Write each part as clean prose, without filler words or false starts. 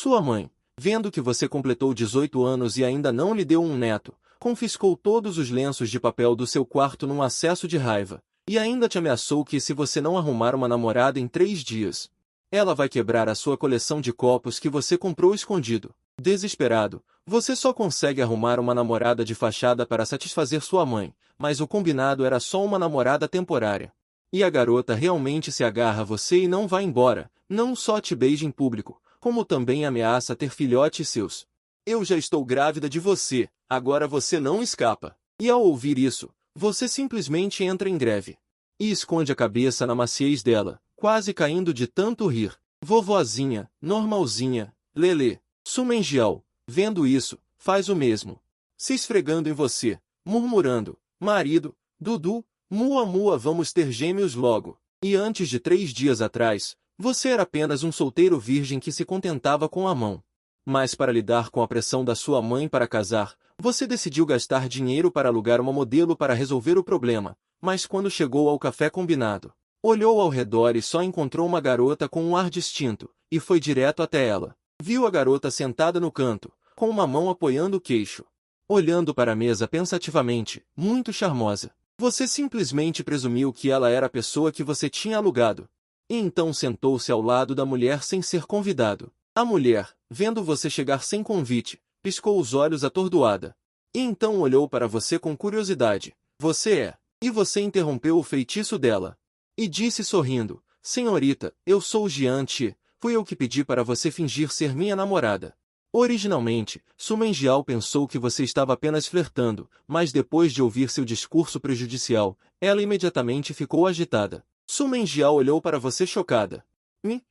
Sua mãe, vendo que você completou 18 anos e ainda não lhe deu um neto, confiscou todos os lenços de papel do seu quarto num acesso de raiva, e ainda te ameaçou que se você não arrumar uma namorada em 3 dias, ela vai quebrar a sua coleção de copos que você comprou escondido. Desesperado, você só consegue arrumar uma namorada de fachada para satisfazer sua mãe, mas o combinado era só uma namorada temporária. E a garota realmente se agarra a você e não vai embora, não só te beija em público, como também ameaça ter filhotes seus. Eu já estou grávida de você, agora você não escapa. E ao ouvir isso, você simplesmente entra em greve. E esconde a cabeça na maciez dela, quase caindo de tanto rir. Vovozinha, normalzinha, Lelê. Sumengial, vendo isso, faz o mesmo. Se esfregando em você, murmurando, marido, Dudu, mua mua vamos ter gêmeos logo. E antes de 3 dias atrás, você era apenas um solteiro virgem que se contentava com a mão. Mas para lidar com a pressão da sua mãe para casar, você decidiu gastar dinheiro para alugar uma modelo para resolver o problema, mas quando chegou ao café combinado, olhou ao redor e só encontrou uma garota com um ar distinto, e foi direto até ela. Viu a garota sentada no canto, com uma mão apoiando o queixo, olhando para a mesa pensativamente, muito charmosa. Você simplesmente presumiu que ela era a pessoa que você tinha alugado. E então sentou-se ao lado da mulher sem ser convidado. A mulher, vendo você chegar sem convite, piscou os olhos atordoada. E então olhou para você com curiosidade. Você é. E você interrompeu o feitiço dela. E disse sorrindo, senhorita, eu sou Giante. Fui eu que pedi para você fingir ser minha namorada. Originalmente, Sumengial pensou que você estava apenas flertando, mas depois de ouvir seu discurso prejudicial, ela imediatamente ficou agitada. Sumengial olhou para você chocada.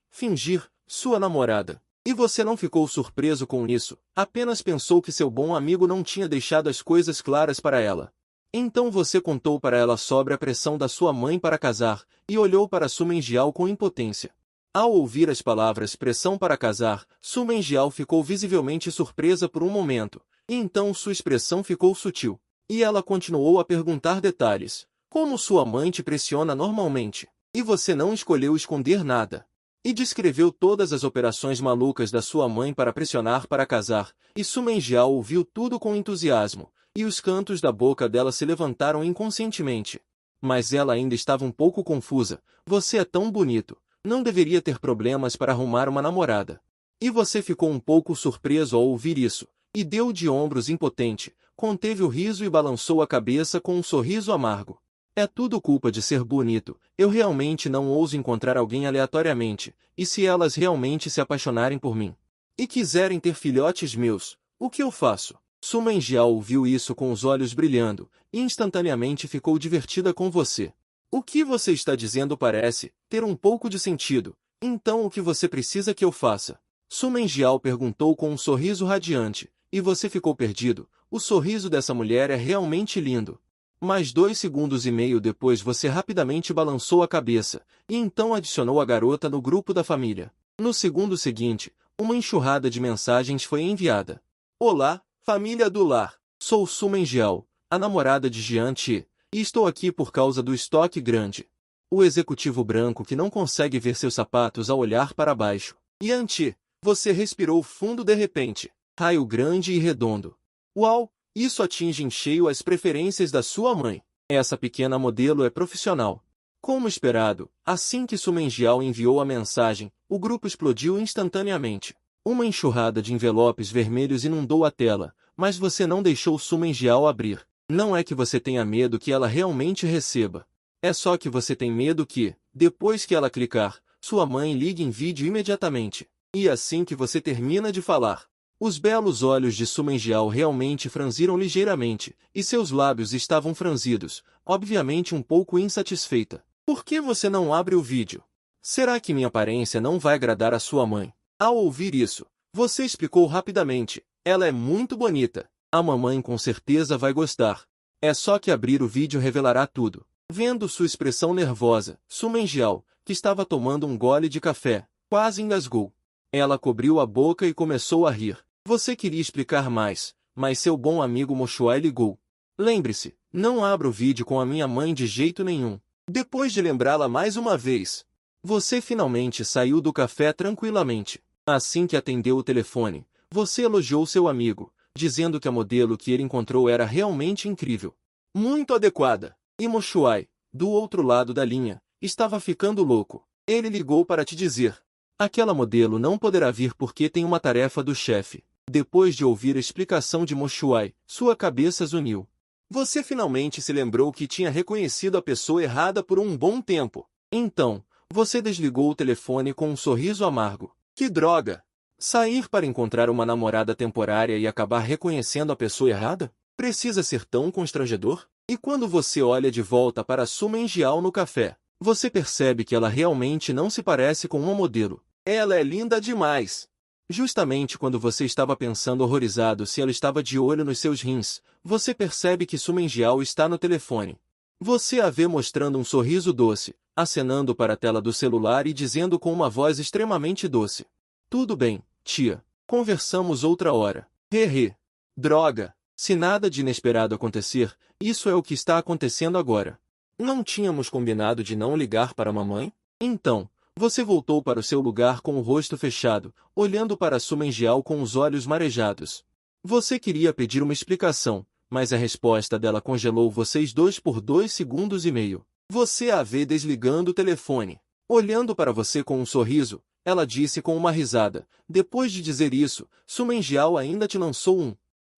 Fingir, sua namorada. E você não ficou surpreso com isso, apenas pensou que seu bom amigo não tinha deixado as coisas claras para ela. Então você contou para ela sobre a pressão da sua mãe para casar, e olhou para Sumengial com impotência. Ao ouvir as palavras pressão para casar, Sumengial ficou visivelmente surpresa por um momento, e então sua expressão ficou sutil. E ela continuou a perguntar detalhes. Como sua mãe te pressiona normalmente, e você não escolheu esconder nada. E descreveu todas as operações malucas da sua mãe para pressionar para casar, e Sumengial ouviu tudo com entusiasmo, e os cantos da boca dela se levantaram inconscientemente. Mas ela ainda estava um pouco confusa. Você é tão bonito. Não deveria ter problemas para arrumar uma namorada. E você ficou um pouco surpreso ao ouvir isso, e deu de ombros impotente, conteve o riso e balançou a cabeça com um sorriso amargo. É tudo culpa de ser bonito, eu realmente não ouso encontrar alguém aleatoriamente, e se elas realmente se apaixonarem por mim, e quiserem ter filhotes meus, o que eu faço? Sumengial ouviu isso com os olhos brilhando, e instantaneamente ficou divertida com você. O que você está dizendo parece ter um pouco de sentido. Então o que você precisa que eu faça? Sumengial perguntou com um sorriso radiante, e você ficou perdido. O sorriso dessa mulher é realmente lindo. Mas 2 segundos e meio depois você rapidamente balançou a cabeça, e então adicionou a garota no grupo da família. No segundo seguinte, uma enxurrada de mensagens foi enviada. Olá, família do lar. Sou Sumengial, a namorada de Giante. E estou aqui por causa do estoque grande. O executivo branco que não consegue ver seus sapatos ao olhar para baixo. Giante, você respirou fundo de repente. Raio grande e redondo. Uau, isso atinge em cheio as preferências da sua mãe. Essa pequena modelo é profissional. Como esperado, assim que Sumengial enviou a mensagem, o grupo explodiu instantaneamente. Uma enxurrada de envelopes vermelhos inundou a tela, mas você não deixou Sumengial abrir. Não é que você tenha medo que ela realmente receba. É só que você tem medo que, depois que ela clicar, sua mãe ligue em vídeo imediatamente. E assim que você termina de falar, os belos olhos de Sumengial realmente franziram ligeiramente, e seus lábios estavam franzidos, obviamente um pouco insatisfeita. Por que você não abre o vídeo? Será que minha aparência não vai agradar a sua mãe? Ao ouvir isso, você explicou rapidamente. Ela é muito bonita. A mamãe com certeza vai gostar. É só que abrir o vídeo revelará tudo. Vendo sua expressão nervosa, Sumengial, que estava tomando um gole de café, quase engasgou. Ela cobriu a boca e começou a rir. Você queria explicar mais, mas seu bom amigo Moshuai ligou. Lembre-se, não abra o vídeo com a minha mãe de jeito nenhum. Depois de lembrá-la mais uma vez, você finalmente saiu do café tranquilamente. Assim que atendeu o telefone, você elogiou seu amigo, dizendo que a modelo que ele encontrou era realmente incrível. Muito adequada. E Moshuai, do outro lado da linha, estava ficando louco. Ele ligou para te dizer: aquela modelo não poderá vir porque tem uma tarefa do chefe. Depois de ouvir a explicação de Moshuai, sua cabeça zuniu. Você finalmente se lembrou que tinha reconhecido a pessoa errada por um bom tempo. Então, você desligou o telefone com um sorriso amargo. Que droga! Sair para encontrar uma namorada temporária e acabar reconhecendo a pessoa errada? Precisa ser tão constrangedor? E quando você olha de volta para Su Menjiao no café, você percebe que ela realmente não se parece com uma modelo. Ela é linda demais! Justamente quando você estava pensando horrorizado se ela estava de olho nos seus rins, você percebe que Su Menjiao está no telefone. Você a vê mostrando um sorriso doce, acenando para a tela do celular e dizendo com uma voz extremamente doce: tudo bem, tia. Conversamos outra hora. Hehe. Droga. Se nada de inesperado acontecer, isso é o que está acontecendo agora. Não tínhamos combinado de não ligar para a mamãe? Então, você voltou para o seu lugar com o rosto fechado, olhando para Su Menjiao com os olhos marejados. Você queria pedir uma explicação, mas a resposta dela congelou vocês dois por 2 segundos e meio. Você a vê desligando o telefone. Olhando para você com um sorriso, ela disse com uma risada. Depois de dizer isso, Su Menjiao ainda te lançou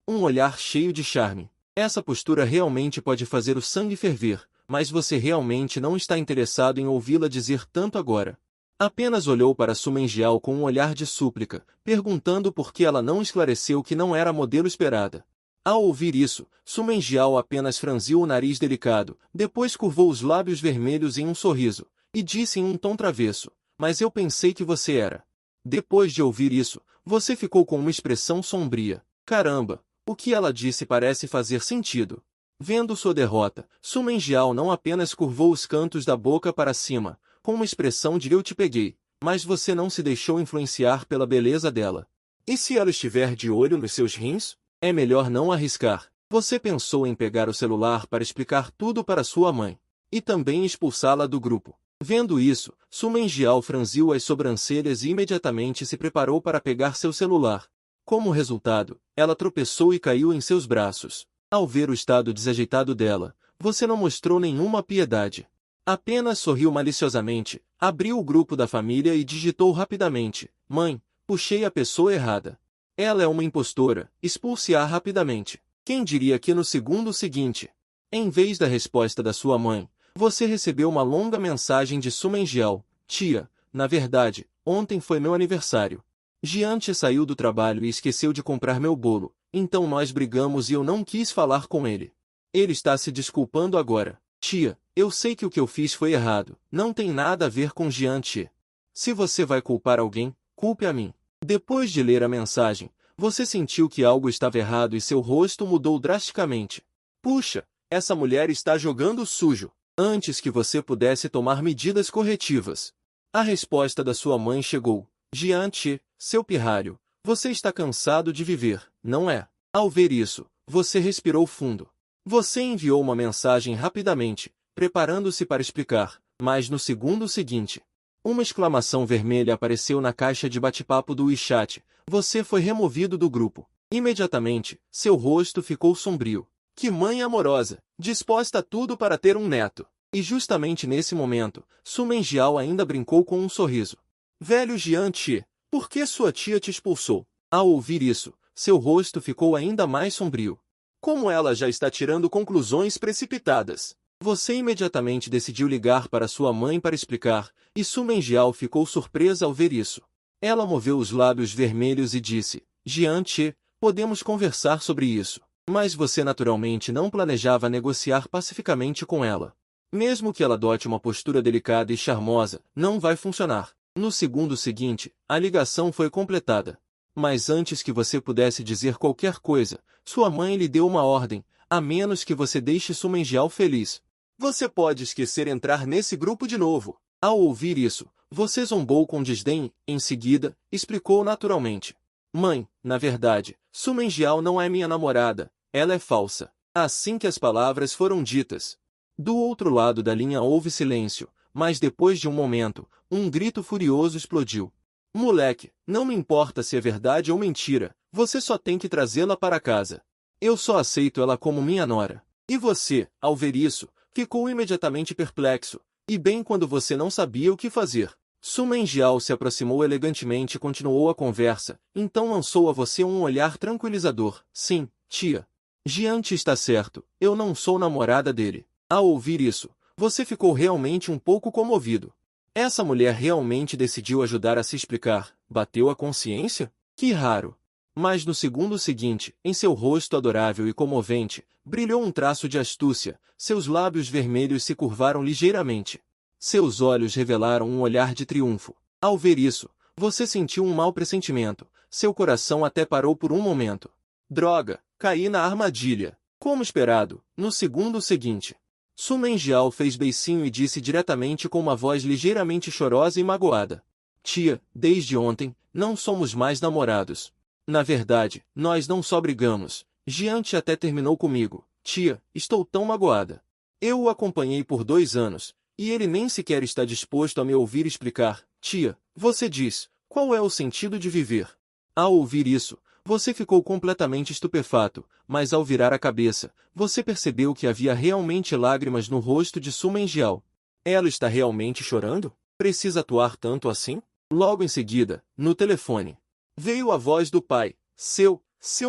um olhar cheio de charme. Essa postura realmente pode fazer o sangue ferver, mas você realmente não está interessado em ouvi-la dizer tanto agora. Apenas olhou para Su Menjiao com um olhar de súplica, perguntando por que ela não esclareceu que não era a modelo esperada. Ao ouvir isso, Su Menjiao apenas franziu o nariz delicado, depois curvou os lábios vermelhos em um sorriso, e disse em um tom travesso: mas eu pensei que você era. Depois de ouvir isso, você ficou com uma expressão sombria. Caramba, o que ela disse parece fazer sentido. Vendo sua derrota, Su Menjiao não apenas curvou os cantos da boca para cima, com uma expressão de eu te peguei, mas você não se deixou influenciar pela beleza dela. E se ela estiver de olho nos seus rins? É melhor não arriscar. Você pensou em pegar o celular para explicar tudo para sua mãe, e também expulsá-la do grupo. Vendo isso, Su Menjiao franziu as sobrancelhas e imediatamente se preparou para pegar seu celular. Como resultado, ela tropeçou e caiu em seus braços. Ao ver o estado desajeitado dela, você não mostrou nenhuma piedade. Apenas sorriu maliciosamente, abriu o grupo da família e digitou rapidamente: mãe, puxei a pessoa errada. Ela é uma impostora, expulse-a rapidamente. Quem diria que no segundo seguinte, em vez da resposta da sua mãe, você recebeu uma longa mensagem de Su Menjiao: tia, na verdade, ontem foi meu aniversário. Jiante saiu do trabalho e esqueceu de comprar meu bolo, então nós brigamos e eu não quis falar com ele. Ele está se desculpando agora. Tia, eu sei que o que eu fiz foi errado, não tem nada a ver com Jiante. Se você vai culpar alguém, culpe a mim. Depois de ler a mensagem, você sentiu que algo estava errado e seu rosto mudou drasticamente. Puxa, essa mulher está jogando sujo. Antes que você pudesse tomar medidas corretivas, a resposta da sua mãe chegou: Jiante, seu pirralho, você está cansado de viver, não é? Ao ver isso, você respirou fundo. Você enviou uma mensagem rapidamente, preparando-se para explicar, mas no segundo seguinte, uma exclamação vermelha apareceu na caixa de bate-papo do WeChat. Você foi removido do grupo. Imediatamente, seu rosto ficou sombrio. Que mãe amorosa, disposta a tudo para ter um neto. E justamente nesse momento, Su Menjiao ainda brincou com um sorriso. Velho Jiante, por que sua tia te expulsou? Ao ouvir isso, seu rosto ficou ainda mais sombrio. Como ela já está tirando conclusões precipitadas. Você imediatamente decidiu ligar para sua mãe para explicar, e Su Menjiao ficou surpresa ao ver isso. Ela moveu os lábios vermelhos e disse: Jiante, podemos conversar sobre isso. Mas você naturalmente não planejava negociar pacificamente com ela. Mesmo que ela adote uma postura delicada e charmosa, não vai funcionar. No segundo seguinte, a ligação foi completada. Mas antes que você pudesse dizer qualquer coisa, sua mãe lhe deu uma ordem: a menos que você deixe Su Menjiao feliz, você pode esquecer entrar nesse grupo de novo. Ao ouvir isso, você zombou com desdém, em seguida, explicou naturalmente: Mãe, na verdade, Su Menjiao não é minha namorada, ela é falsa. Assim que as palavras foram ditas, do outro lado da linha houve silêncio, mas depois de um momento, um grito furioso explodiu. Moleque, não me importa se é verdade ou mentira, você só tem que trazê-la para casa. Eu só aceito ela como minha nora. E você, ao ver isso, ficou imediatamente perplexo, e bem quando você não sabia o que fazer. Su Mengiao se aproximou elegantemente e continuou a conversa, então lançou a você um olhar tranquilizador. Sim, tia. Jiante está certo, eu não sou namorada dele. Ao ouvir isso, você ficou realmente um pouco comovido. Essa mulher realmente decidiu ajudar a se explicar. Bateu a consciência? Que raro. Mas no segundo seguinte, em seu rosto adorável e comovente, brilhou um traço de astúcia, seus lábios vermelhos se curvaram ligeiramente. Seus olhos revelaram um olhar de triunfo. Ao ver isso, você sentiu um mau pressentimento, seu coração até parou por um momento. Droga, caí na armadilha. Como esperado, no segundo seguinte, Su Mengiao fez beicinho e disse diretamente com uma voz ligeiramente chorosa e magoada. Tia, desde ontem, não somos mais namorados. Na verdade, nós não só brigamos. Jiante até terminou comigo. Tia, estou tão magoada. Eu o acompanhei por 2 anos, e ele nem sequer está disposto a me ouvir explicar. Tia, você diz, qual é o sentido de viver? Ao ouvir isso, você ficou completamente estupefato, mas ao virar a cabeça, você percebeu que havia realmente lágrimas no rosto de Su Mengiao. Ela está realmente chorando? Precisa atuar tanto assim? Logo em seguida, no telefone, veio a voz do pai. Seu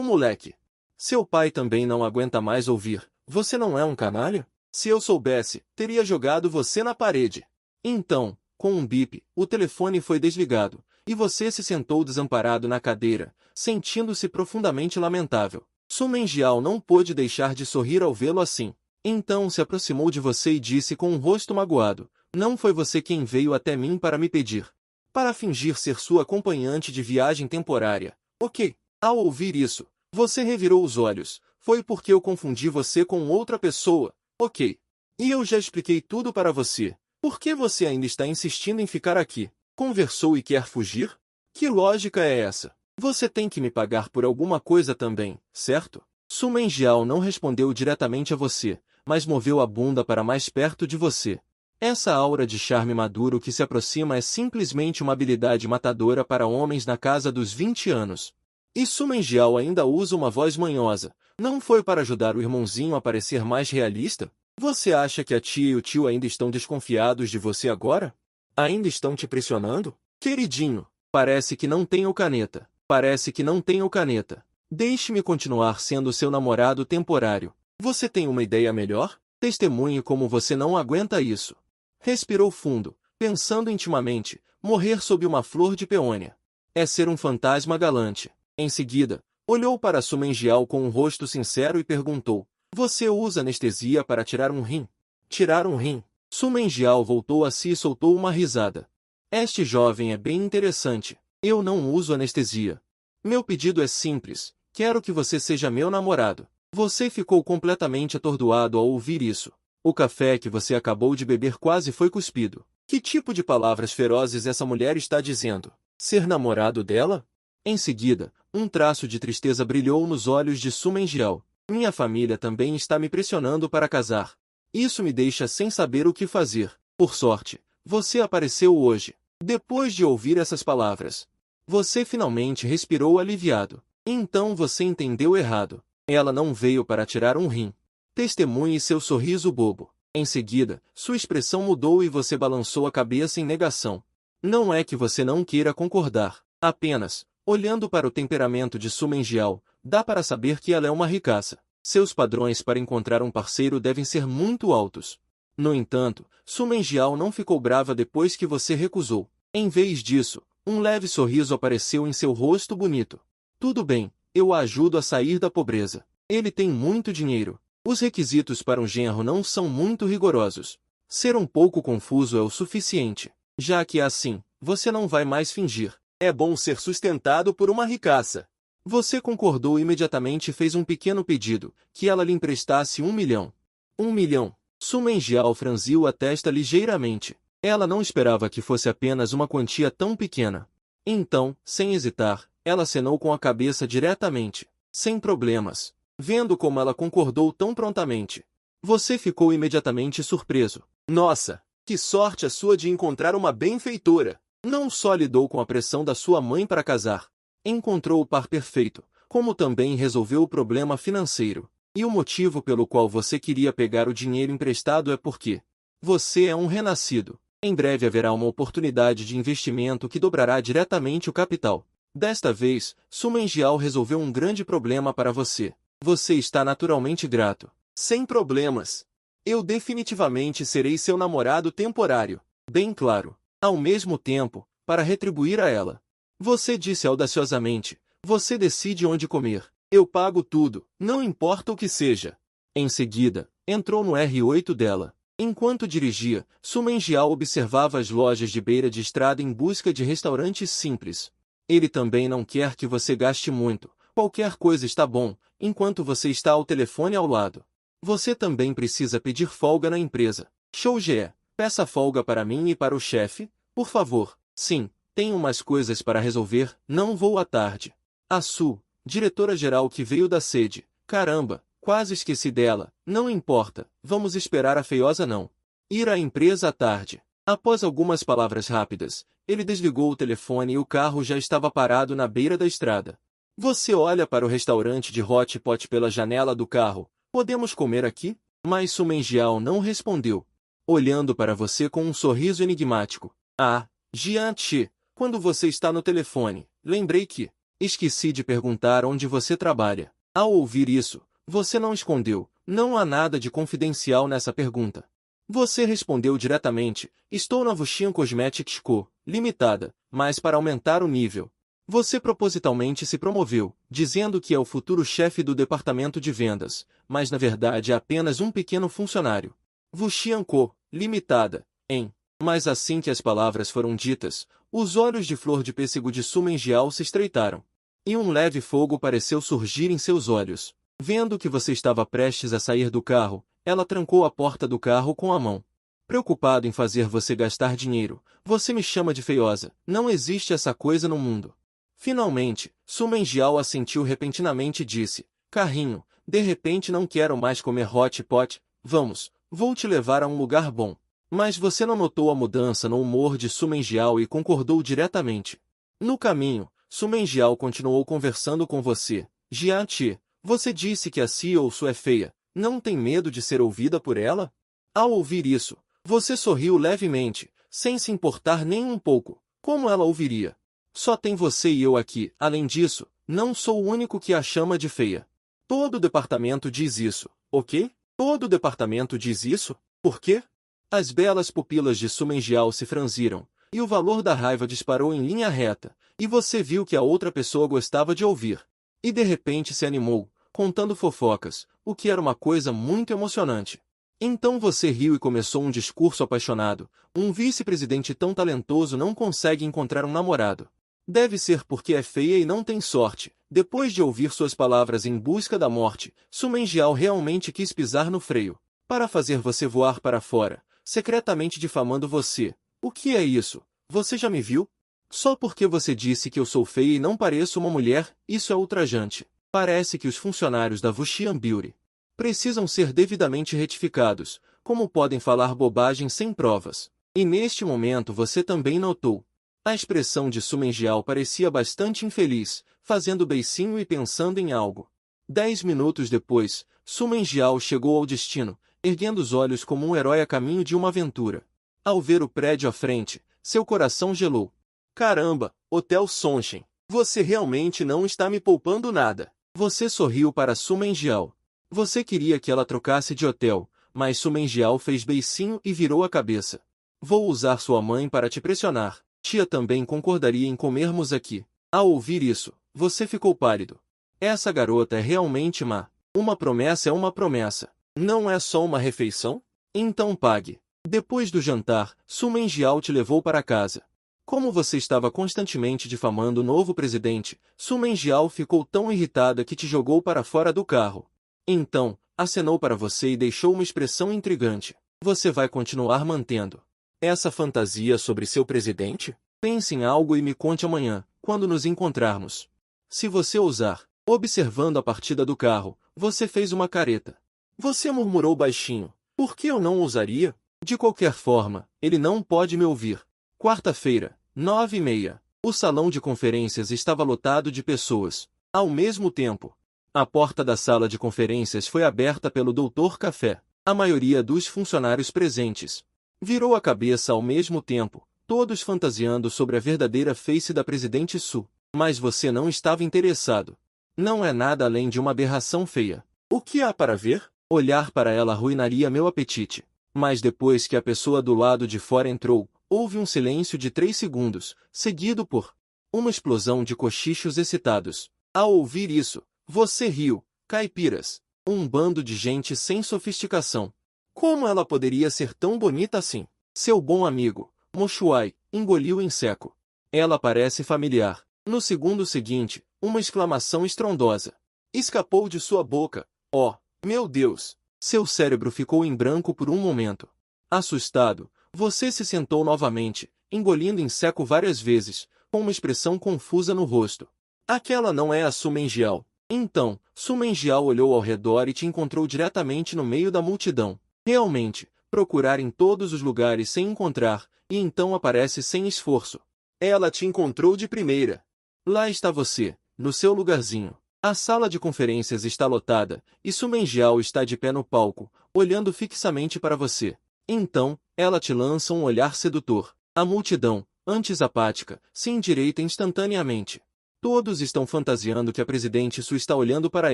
moleque. Seu pai também não aguenta mais ouvir. Você não é um canalha? Se eu soubesse, teria jogado você na parede. Então, com um bip, o telefone foi desligado, e você se sentou desamparado na cadeira, sentindo-se profundamente lamentável. Su Mengiao não pôde deixar de sorrir ao vê-lo assim. Então se aproximou de você e disse com um rosto magoado, não foi você quem veio até mim para me pedir. Para fingir ser sua acompanhante de viagem temporária. Ok. Ao ouvir isso, você revirou os olhos. Foi porque eu confundi você com outra pessoa. Ok. E eu já expliquei tudo para você. Por que você ainda está insistindo em ficar aqui? Conversou e quer fugir? Que lógica é essa? Você tem que me pagar por alguma coisa também, certo? Su Mengiao não respondeu diretamente a você, mas moveu a bunda para mais perto de você. Essa aura de charme maduro que se aproxima é simplesmente uma habilidade matadora para homens na casa dos 20 anos. E Su Mengiao ainda usa uma voz manhosa. Não foi para ajudar o irmãozinho a parecer mais realista? Você acha que a tia e o tio ainda estão desconfiados de você agora? Ainda estão te pressionando? Queridinho, parece que não tenho caneta. Parece que não tenho caneta. Deixe-me continuar sendo seu namorado temporário. Você tem uma ideia melhor? Testemunhe como você não aguenta isso. Respirou fundo, pensando intimamente, morrer sob uma flor de peônia. É ser um fantasma galante. Em seguida, olhou para Su Mengiao com um rosto sincero e perguntou, você usa anestesia para tirar um rim? Tirar um rim? Su Mengiao voltou a si e soltou uma risada. Este jovem é bem interessante. Eu não uso anestesia. Meu pedido é simples, quero que você seja meu namorado. Você ficou completamente atordoado ao ouvir isso. O café que você acabou de beber quase foi cuspido. Que tipo de palavras ferozes essa mulher está dizendo? Ser namorado dela? Em seguida, um traço de tristeza brilhou nos olhos de Su Mengiao. Minha família também está me pressionando para casar. Isso me deixa sem saber o que fazer. Por sorte, você apareceu hoje. Depois de ouvir essas palavras, você finalmente respirou aliviado. Então você entendeu errado. Ela não veio para tirar um rim. Testemunhe seu sorriso bobo. Em seguida, sua expressão mudou e você balançou a cabeça em negação. Não é que você não queira concordar. Apenas, olhando para o temperamento de Su Mengiao, dá para saber que ela é uma ricaça. Seus padrões para encontrar um parceiro devem ser muito altos. No entanto, Su Mengiao não ficou brava depois que você recusou. Em vez disso, um leve sorriso apareceu em seu rosto bonito. Tudo bem, eu a ajudo a sair da pobreza. Ele tem muito dinheiro. Os requisitos para um genro não são muito rigorosos. Ser um pouco confuso é o suficiente. Já que é assim, você não vai mais fingir. É bom ser sustentado por uma ricaça. Você concordou imediatamente e fez um pequeno pedido, que ela lhe emprestasse 1 milhão. 1 milhão. Su Mengiao franziu a testa ligeiramente. Ela não esperava que fosse apenas uma quantia tão pequena. Então, sem hesitar, ela acenou com a cabeça diretamente. Sem problemas. Vendo como ela concordou tão prontamente, você ficou imediatamente surpreso. Nossa, que sorte a sua de encontrar uma benfeitora! Não só lidou com a pressão da sua mãe para casar, encontrou o par perfeito, como também resolveu o problema financeiro. E o motivo pelo qual você queria pegar o dinheiro emprestado é porque você é um renascido. Em breve haverá uma oportunidade de investimento que dobrará diretamente o capital. Desta vez, Su Mengiao resolveu um grande problema para você. Você está naturalmente grato. Sem problemas. Eu definitivamente serei seu namorado temporário. Bem claro. Ao mesmo tempo, para retribuir a ela. Você disse audaciosamente, você decide onde comer. Eu pago tudo, não importa o que seja. Em seguida, entrou no R8 dela. Enquanto dirigia, Su Mengiao observava as lojas de beira de estrada em busca de restaurantes simples. Ele também não quer que você gaste muito. Qualquer coisa está bom, enquanto você está ao telefone ao lado. Você também precisa pedir folga na empresa. Shouge, peça folga para mim e para o chefe, por favor. Sim, tenho umas coisas para resolver, não vou à tarde. A Su, diretora-geral que veio da sede. Caramba, quase esqueci dela. Não importa, vamos esperar a feiosa não. Ir à empresa à tarde. Após algumas palavras rápidas, ele desligou o telefone e o carro já estava parado na beira da estrada. Você olha para o restaurante de hot pot pela janela do carro. Podemos comer aqui? Mas Su Mengiao não respondeu, olhando para você com um sorriso enigmático. Ah, Jian-Chi, quando você está no telefone, lembrei que esqueci de perguntar onde você trabalha. Ao ouvir isso, você não escondeu, não há nada de confidencial nessa pergunta. Você respondeu diretamente, estou na Wuxian Cosmetics Co., Limitada, mas para aumentar o nível. Você propositalmente se promoveu, dizendo que é o futuro chefe do departamento de vendas, mas na verdade é apenas um pequeno funcionário. Wuxian Co., Limitada, em. Mas assim que as palavras foram ditas, os olhos de flor de pêssego de Su Mengiao se estreitaram. E um leve fogo pareceu surgir em seus olhos. Vendo que você estava prestes a sair do carro, ela trancou a porta do carro com a mão. Preocupado em fazer você gastar dinheiro, você me chama de feiosa. Não existe essa coisa no mundo. Finalmente, Su Mengiao assentiu repentinamente e disse, carrinho, de repente não quero mais comer hot pot, vamos, vou te levar a um lugar bom. Mas você não notou a mudança no humor de Su Mengiao e concordou diretamente. No caminho, Su Mengiao continuou conversando com você. Jian-Chi, você disse que a CEO Su é feia. Não tem medo de ser ouvida por ela? Ao ouvir isso, você sorriu levemente, sem se importar nem um pouco. Como ela ouviria? Só tem você e eu aqui. Além disso, não sou o único que a chama de feia. Todo o departamento diz isso, ok? Todo o departamento diz isso? Por quê? As belas pupilas de Su Mengiao se franziram, e o valor da raiva disparou em linha reta, e você viu que a outra pessoa gostava de ouvir. E de repente se animou, contando fofocas, o que era uma coisa muito emocionante. Então você riu e começou um discurso apaixonado. Um vice-presidente tão talentoso não consegue encontrar um namorado. Deve ser porque é feia e não tem sorte. Depois de ouvir suas palavras em busca da morte, Su Mengiao realmente quis pisar no freio, para fazer você voar para fora, secretamente difamando você. O que é isso? Você já me viu? Só porque você disse que eu sou feia e não pareço uma mulher, isso é ultrajante. Parece que os funcionários da Wuxian Beauty precisam ser devidamente retificados, como podem falar bobagem sem provas. E neste momento você também notou. A expressão de Su Mengiao parecia bastante infeliz, fazendo beicinho e pensando em algo. 10 minutos depois, Su Mengiao chegou ao destino, erguendo os olhos como um herói a caminho de uma aventura. Ao ver o prédio à frente, seu coração gelou. Caramba, Hotel Sonshin, você realmente não está me poupando nada. Você sorriu para Su Mengiao. Você queria que ela trocasse de hotel, mas Su Mengiao fez beicinho e virou a cabeça. Vou usar sua mãe para te pressionar. Tia também concordaria em comermos aqui. Ao ouvir isso, você ficou pálido. Essa garota é realmente má. Uma promessa é uma promessa. Não é só uma refeição? Então pague. Depois do jantar, Su Mengiao te levou para casa. Como você estava constantemente difamando o novo presidente, Su Mengiao ficou tão irritada que te jogou para fora do carro. Então, acenou para você e deixou uma expressão intrigante. Você vai continuar mantendo essa fantasia sobre seu presidente? Pense em algo e me conte amanhã, quando nos encontrarmos. Se você ousar, observando a partida do carro, você fez uma careta. Você murmurou baixinho. Por que eu não ousaria? De qualquer forma, ele não pode me ouvir. Quarta-feira, 9h30. O salão de conferências estava lotado de pessoas. Ao mesmo tempo, a porta da sala de conferências foi aberta pelo Dr. Café. A maioria dos funcionários presentes virou a cabeça ao mesmo tempo, todos fantasiando sobre a verdadeira face da presidente Su. Mas você não estava interessado. Não é nada além de uma aberração feia. O que há para ver? Olhar para ela arruinaria meu apetite. Mas depois que a pessoa do lado de fora entrou, houve um silêncio de 3 segundos, seguido por uma explosão de cochichos excitados. Ao ouvir isso, você riu, caipiras. Um bando de gente sem sofisticação. Como ela poderia ser tão bonita assim? Seu bom amigo, Moshuai, engoliu em seco. Ela parece familiar. No segundo seguinte, uma exclamação estrondosa escapou de sua boca. Oh, meu Deus! Seu cérebro ficou em branco por um momento. Assustado, você se sentou novamente, engolindo em seco várias vezes, com uma expressão confusa no rosto. Aquela não é a Su Mengial. Então, Su Mengial olhou ao redor e te encontrou diretamente no meio da multidão. Realmente, procurar em todos os lugares sem encontrar, e então aparece sem esforço. Ela te encontrou de primeira. Lá está você, no seu lugarzinho. A sala de conferências está lotada, e Su Mengial está de pé no palco, olhando fixamente para você. Então, ela te lança um olhar sedutor. A multidão, antes apática, se endireita instantaneamente. Todos estão fantasiando que a presidente Su está olhando para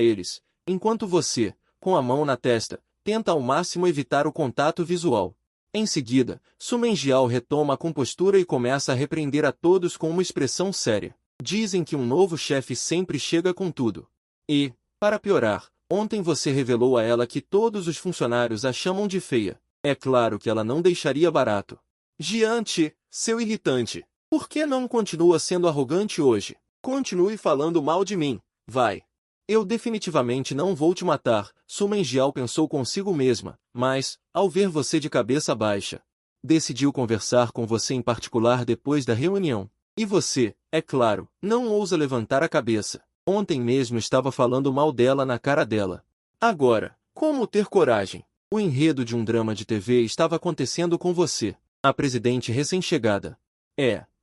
eles, enquanto você, com a mão na testa, tenta ao máximo evitar o contato visual. Em seguida, Su Mengial retoma a compostura e começa a repreender a todos com uma expressão séria. Dizem que um novo chefe sempre chega com tudo. E, para piorar, ontem você revelou a ela que todos os funcionários a chamam de feia. É claro que ela não deixaria barato. Giante, seu irritante, por que não continua sendo arrogante hoje? Continue falando mal de mim, vai. Eu definitivamente não vou te matar, Su Mengial pensou consigo mesma, mas, ao ver você de cabeça baixa, decidiu conversar com você em particular depois da reunião. E você, é claro, não ousa levantar a cabeça. Ontem mesmo estava falando mal dela na cara dela. Agora, como ter coragem? O enredo de um drama de TV estava acontecendo com você, a presidente recém-chegada.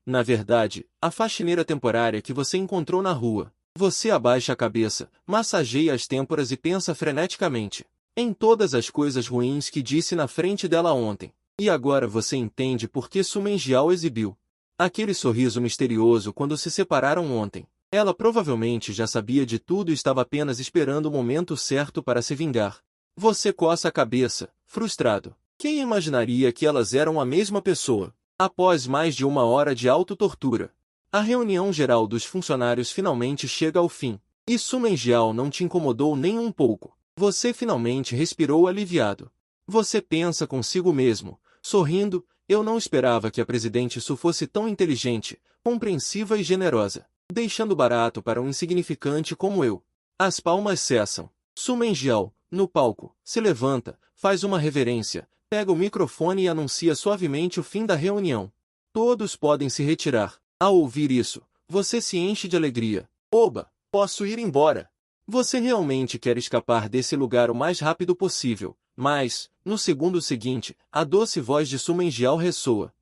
Na verdade, a faxineira temporária que você encontrou na rua. Você abaixa a cabeça, massageia as têmporas e pensa freneticamente em todas as coisas ruins que disse na frente dela ontem. E agora você entende por que Su Mengial exibiu aquele sorriso misterioso quando se separaram ontem. Ela provavelmente já sabia de tudo e estava apenas esperando o momento certo para se vingar. Você coça a cabeça, frustrado. Quem imaginaria que elas eram a mesma pessoa? Após mais de 1 hora de autotortura, a reunião geral dos funcionários finalmente chega ao fim. E Su Mengial não te incomodou nem um pouco. Você finalmente respirou aliviado. Você pensa consigo mesmo, sorrindo, eu não esperava que a presidente Su fosse tão inteligente, compreensiva e generosa, deixando barato para um insignificante como eu. As palmas cessam. Su Mengial, no palco, se levanta, faz uma reverência, pega o microfone e anuncia suavemente o fim da reunião. Todos podem se retirar. Ao ouvir isso, você se enche de alegria. Oba, posso ir embora. Você realmente quer escapar desse lugar o mais rápido possível, mas, no segundo seguinte, a doce voz de Su Mengial ressoa.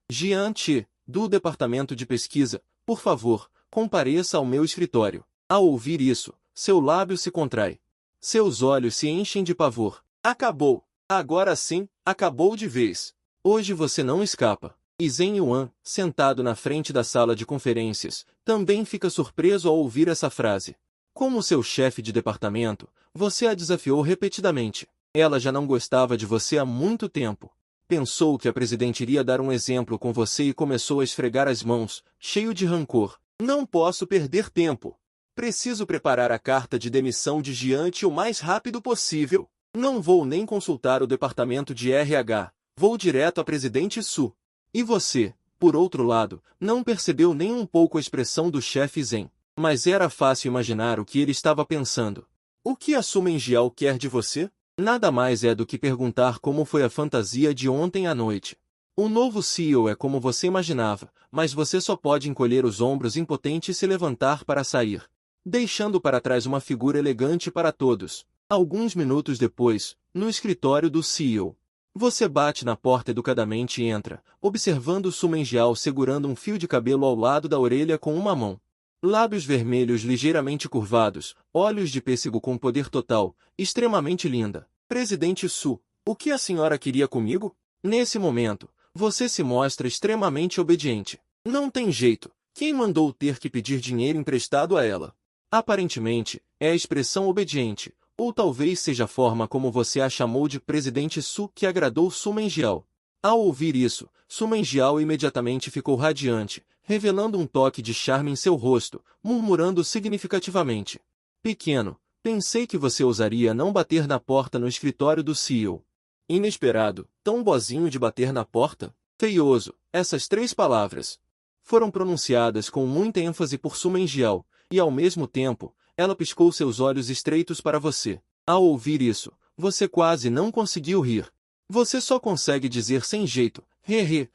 Giante, do departamento de pesquisa, por favor, compareça ao meu escritório. Ao ouvir isso, seu lábio se contrai. Seus olhos se enchem de pavor. Acabou. Agora sim, acabou de vez. Hoje você não escapa. E Zhen Yuan, sentado na frente da sala de conferências, também fica surpreso ao ouvir essa frase. Como seu chefe de departamento, você a desafiou repetidamente. Ela já não gostava de você há muito tempo. Pensou que a presidente iria dar um exemplo com você e começou a esfregar as mãos, cheio de rancor. Não posso perder tempo. Preciso preparar a carta de demissão de Giante o mais rápido possível. Não vou nem consultar o departamento de RH. Vou direto à presidente Su. E você, por outro lado, não percebeu nem um pouco a expressão do chefe Zhen. Mas era fácil imaginar o que ele estava pensando. O que a Su Mengial quer de você? Nada mais é do que perguntar como foi a fantasia de ontem à noite. O novo CEO é como você imaginava, mas você só pode encolher os ombros impotente e se levantar para sair, deixando para trás uma figura elegante para todos. Alguns minutos depois, no escritório do CEO. Você bate na porta educadamente e entra, observando Su Menjiao segurando um fio de cabelo ao lado da orelha com uma mão. Lábios vermelhos ligeiramente curvados, olhos de pêssego com poder total, extremamente linda. Presidente Su, o que a senhora queria comigo? Nesse momento, você se mostra extremamente obediente. Não tem jeito, quem mandou ter que pedir dinheiro emprestado a ela? Aparentemente, é a expressão obediente, ou talvez seja a forma como você a chamou de Presidente Su que agradou Su Menjiao. Ao ouvir isso, Su Menjiao imediatamente ficou radiante, revelando um toque de charme em seu rosto, murmurando significativamente. Pequeno, pensei que você ousaria não bater na porta no escritório do CEO. Inesperado, tão bozinho de bater na porta? Feioso, essas 3 palavras foram pronunciadas com muita ênfase por Su Menjiao, e ao mesmo tempo, ela piscou seus olhos estreitos para você. Ao ouvir isso, você quase não conseguiu rir. Você só consegue dizer sem jeito,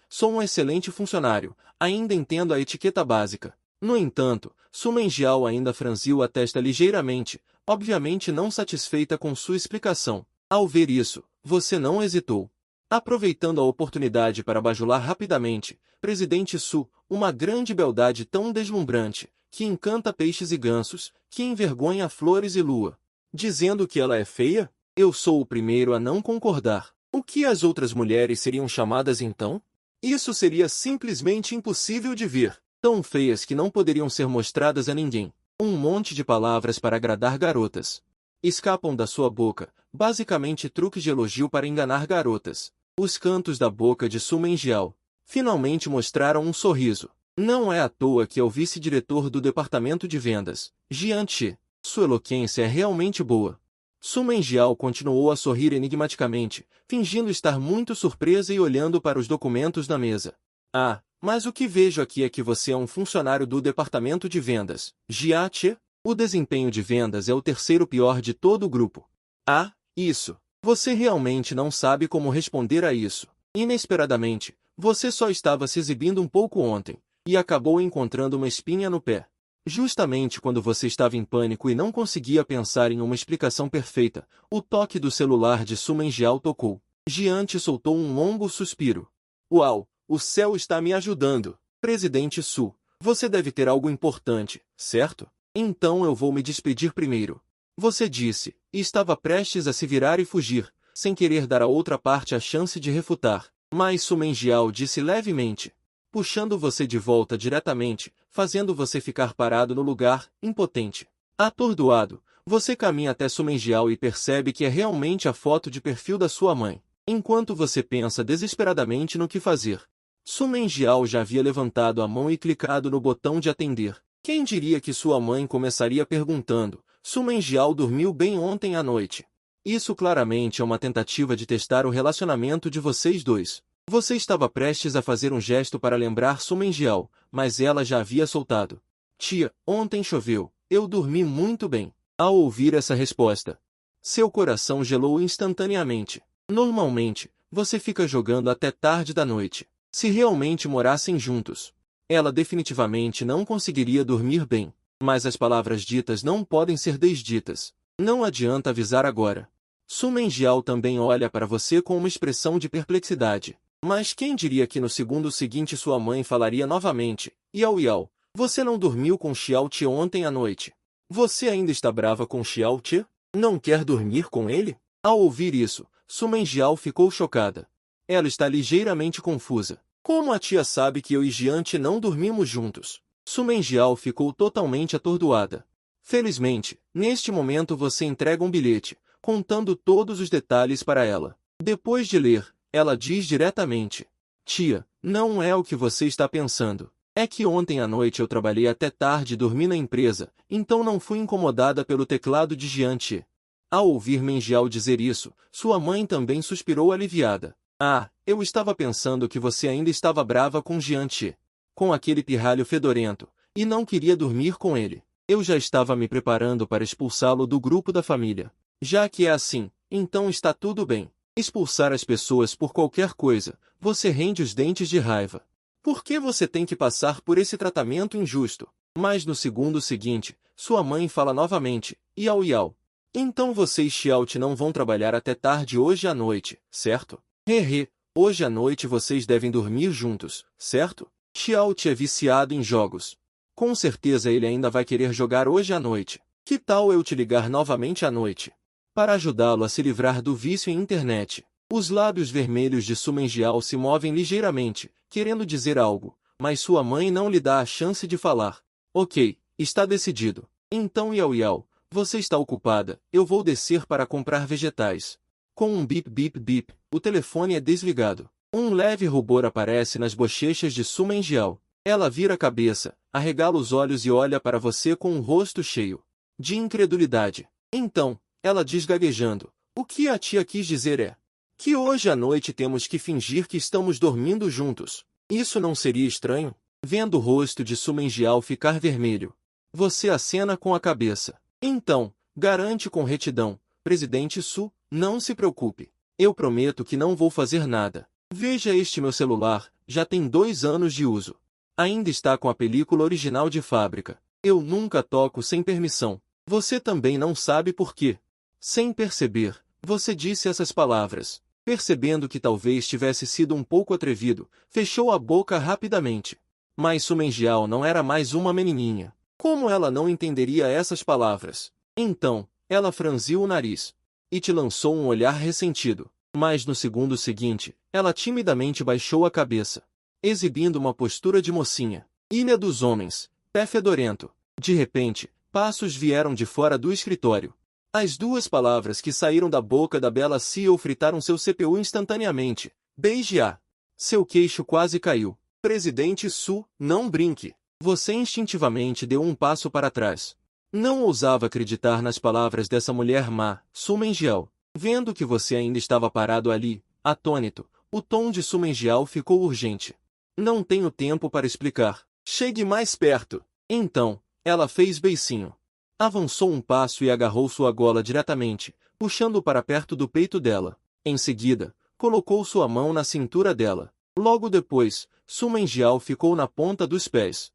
sou um excelente funcionário, ainda entendo a etiqueta básica. No entanto, Su Menjiao ainda franziu a testa ligeiramente, obviamente não satisfeita com sua explicação. Ao ver isso, você não hesitou. Aproveitando a oportunidade para bajular rapidamente, Presidente Su, uma grande beldade tão deslumbrante, que encanta peixes e gansos, que envergonha flores e lua. Dizendo que ela é feia? Eu sou o primeiro a não concordar. O que as outras mulheres seriam chamadas então? Isso seria simplesmente impossível de ver. Tão feias que não poderiam ser mostradas a ninguém. Um monte de palavras para agradar garotas escapam da sua boca, basicamente truques de elogio para enganar garotas. Os cantos da boca de Su Menjiao finalmente mostraram um sorriso. Não é à toa que é o vice-diretor do departamento de vendas, Jian Qi. Sua eloquência é realmente boa. Su Menjiao continuou a sorrir enigmaticamente, fingindo estar muito surpresa e olhando para os documentos na mesa. Ah, mas o que vejo aqui é que você é um funcionário do departamento de vendas, Jian Qi. O desempenho de vendas é o 3º pior de todo o grupo. Ah, isso. Você realmente não sabe como responder a isso. Inesperadamente, você só estava se exibindo um pouco ontem, e acabou encontrando uma espinha no pé. Justamente quando você estava em pânico e não conseguia pensar em uma explicação perfeita, o toque do celular de Su Menjiao tocou. Jian Qi soltou um longo suspiro. Uau, o céu está me ajudando. Presidente Su, você deve ter algo importante, certo? Então eu vou me despedir primeiro. Você disse, e estava prestes a se virar e fugir, sem querer dar à outra parte a chance de refutar. Mas Su Menjiao disse levemente, puxando você de volta diretamente, fazendo você ficar parado no lugar, impotente. Atordoado, você caminha até Su Menjiao e percebe que é realmente a foto de perfil da sua mãe, enquanto você pensa desesperadamente no que fazer. Su Menjiao já havia levantado a mão e clicado no botão de atender. Quem diria que sua mãe começaria perguntando, Su Menjiao dormiu bem ontem à noite? Isso claramente é uma tentativa de testar o relacionamento de vocês dois. Você estava prestes a fazer um gesto para lembrar Su Menjiao, mas ela já havia soltado. Tia, ontem choveu, eu dormi muito bem. Ao ouvir essa resposta, seu coração gelou instantaneamente. Normalmente, você fica jogando até tarde da noite. Se realmente morassem juntos, ela definitivamente não conseguiria dormir bem. Mas as palavras ditas não podem ser desditas. Não adianta avisar agora. Su Menjiao também olha para você com uma expressão de perplexidade. Mas quem diria que no segundo seguinte sua mãe falaria novamente, Yao Yao, você não dormiu com Xiao Ti ontem à noite? Você ainda está brava com Xiao Ti? Não quer dormir com ele? Ao ouvir isso, Su Menjiao ficou chocada. Ela está ligeiramente confusa. Como a tia sabe que eu e Jian Qi não dormimos juntos? Su Menjiao ficou totalmente atordoada. Felizmente, neste momento você entrega um bilhete, contando todos os detalhes para ela. Depois de ler, ela diz diretamente, tia, não é o que você está pensando. É que ontem à noite eu trabalhei até tarde e dormi na empresa, então não fui incomodada pelo teclado de Jian Qi. Ao ouvir Menjiao dizer isso, sua mãe também suspirou aliviada. Ah, eu estava pensando que você ainda estava brava com Jian Qi, com aquele pirralho fedorento, e não queria dormir com ele. Eu já estava me preparando para expulsá-lo do grupo da família. Já que é assim, então está tudo bem. Expulsar as pessoas por qualquer coisa, você rende os dentes de raiva. Por que você tem que passar por esse tratamento injusto? Mas no segundo seguinte, sua mãe fala novamente, Yao Yao. Então você e Xiao Ti não vão trabalhar até tarde hoje à noite, certo? Hehe, hoje à noite vocês devem dormir juntos, certo? Xiaoti é viciado em jogos. Com certeza ele ainda vai querer jogar hoje à noite. Que tal eu te ligar novamente à noite? Para ajudá-lo a se livrar do vício em internet. Os lábios vermelhos de Su Mengjiao se movem ligeiramente, querendo dizer algo, mas sua mãe não lhe dá a chance de falar. Ok, está decidido. Então Yao Yao, você está ocupada, eu vou descer para comprar vegetais. Com um bip bip bip, o telefone é desligado. Um leve rubor aparece nas bochechas de Su Mengjiao. Ela vira a cabeça, arregala os olhos e olha para você com um rosto cheio de incredulidade. Então, ela diz gaguejando, o que a tia quis dizer é que hoje à noite temos que fingir que estamos dormindo juntos. Isso não seria estranho? Vendo o rosto de Su Mengjiao ficar vermelho, você acena com a cabeça. Então, garante com retidão, Presidente Su, não se preocupe. Eu prometo que não vou fazer nada. Veja este meu celular, já tem 2 anos de uso. Ainda está com a película original de fábrica. Eu nunca toco sem permissão. Você também não sabe por quê. Sem perceber, você disse essas palavras. Percebendo que talvez tivesse sido um pouco atrevido, fechou a boca rapidamente. Mas Su Mengjiao não era mais uma menininha. Como ela não entenderia essas palavras? Então, ela franziu o nariz e te lançou um olhar ressentido. Mas no segundo seguinte, ela timidamente baixou a cabeça, exibindo uma postura de mocinha. Ilha dos homens, pé fedorento. De repente, passos vieram de fora do escritório. As 2 palavras que saíram da boca da bela CEO fritaram seu CPU instantaneamente. Beije-a. Seu queixo quase caiu. Presidente Su, não brinque. Você instintivamente deu um passo para trás. Não ousava acreditar nas palavras dessa mulher má, Su Mengjiao. Vendo que você ainda estava parado ali, atônito, o tom de Su Mengjiao ficou urgente. Não tenho tempo para explicar. Chegue mais perto. Então, ela fez beicinho. Avançou um passo e agarrou sua gola diretamente, puxando para perto do peito dela. Em seguida, colocou sua mão na cintura dela. Logo depois, Su Mengjiao ficou na ponta dos pés.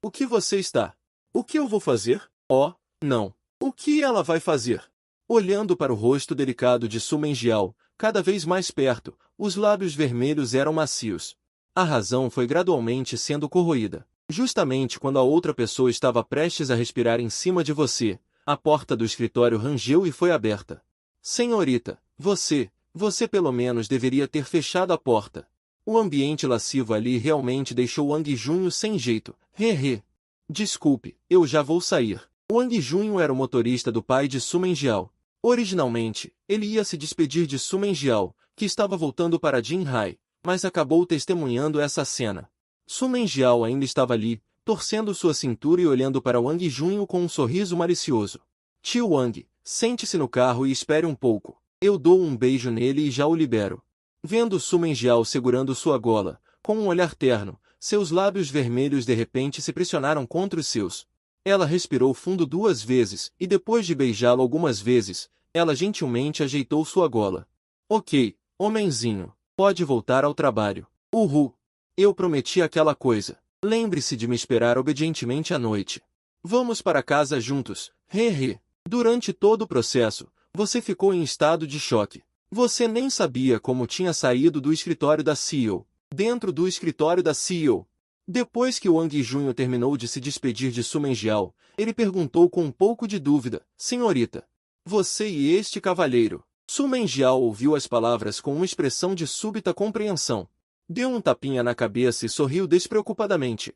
O que você está? O que eu vou fazer? Oh, não. O que ela vai fazer? Olhando para o rosto delicado de Su Mengjiao, cada vez mais perto, os lábios vermelhos eram macios. A razão foi gradualmente sendo corroída. Justamente quando a outra pessoa estava prestes a respirar em cima de você, a porta do escritório rangeu e foi aberta. Senhorita, você pelo menos deveria ter fechado a porta. O ambiente lascivo ali realmente deixou Wang Junho sem jeito. Hehe. Desculpe, eu já vou sair. Wang Junho era o motorista do pai de Su Mengjiao. Originalmente, ele ia se despedir de Su Mengjiao, que estava voltando para Jinhai, mas acabou testemunhando essa cena. Su Mengjiao ainda estava ali, torcendo sua cintura e olhando para Wang Junho com um sorriso malicioso. Tio Wang, sente-se no carro e espere um pouco. Eu dou um beijo nele e já o libero. Vendo Su Mengjiao segurando sua gola, com um olhar terno, seus lábios vermelhos de repente se pressionaram contra os seus. Ela respirou fundo 2 vezes e depois de beijá-lo algumas vezes, ela gentilmente ajeitou sua gola. Ok, homenzinho, pode voltar ao trabalho. Uhul. Eu prometi aquela coisa. Lembre-se de me esperar obedientemente à noite. Vamos para casa juntos. Hehe. Durante todo o processo, você ficou em estado de choque. Você nem sabia como tinha saído do escritório da CEO. Dentro do escritório da CEO. Depois que Wang Junho terminou de se despedir de Su Mengjiao, ele perguntou com um pouco de dúvida, senhorita, você e este cavalheiro. Su Mengjiao ouviu as palavras com uma expressão de súbita compreensão. Deu um tapinha na cabeça e sorriu despreocupadamente.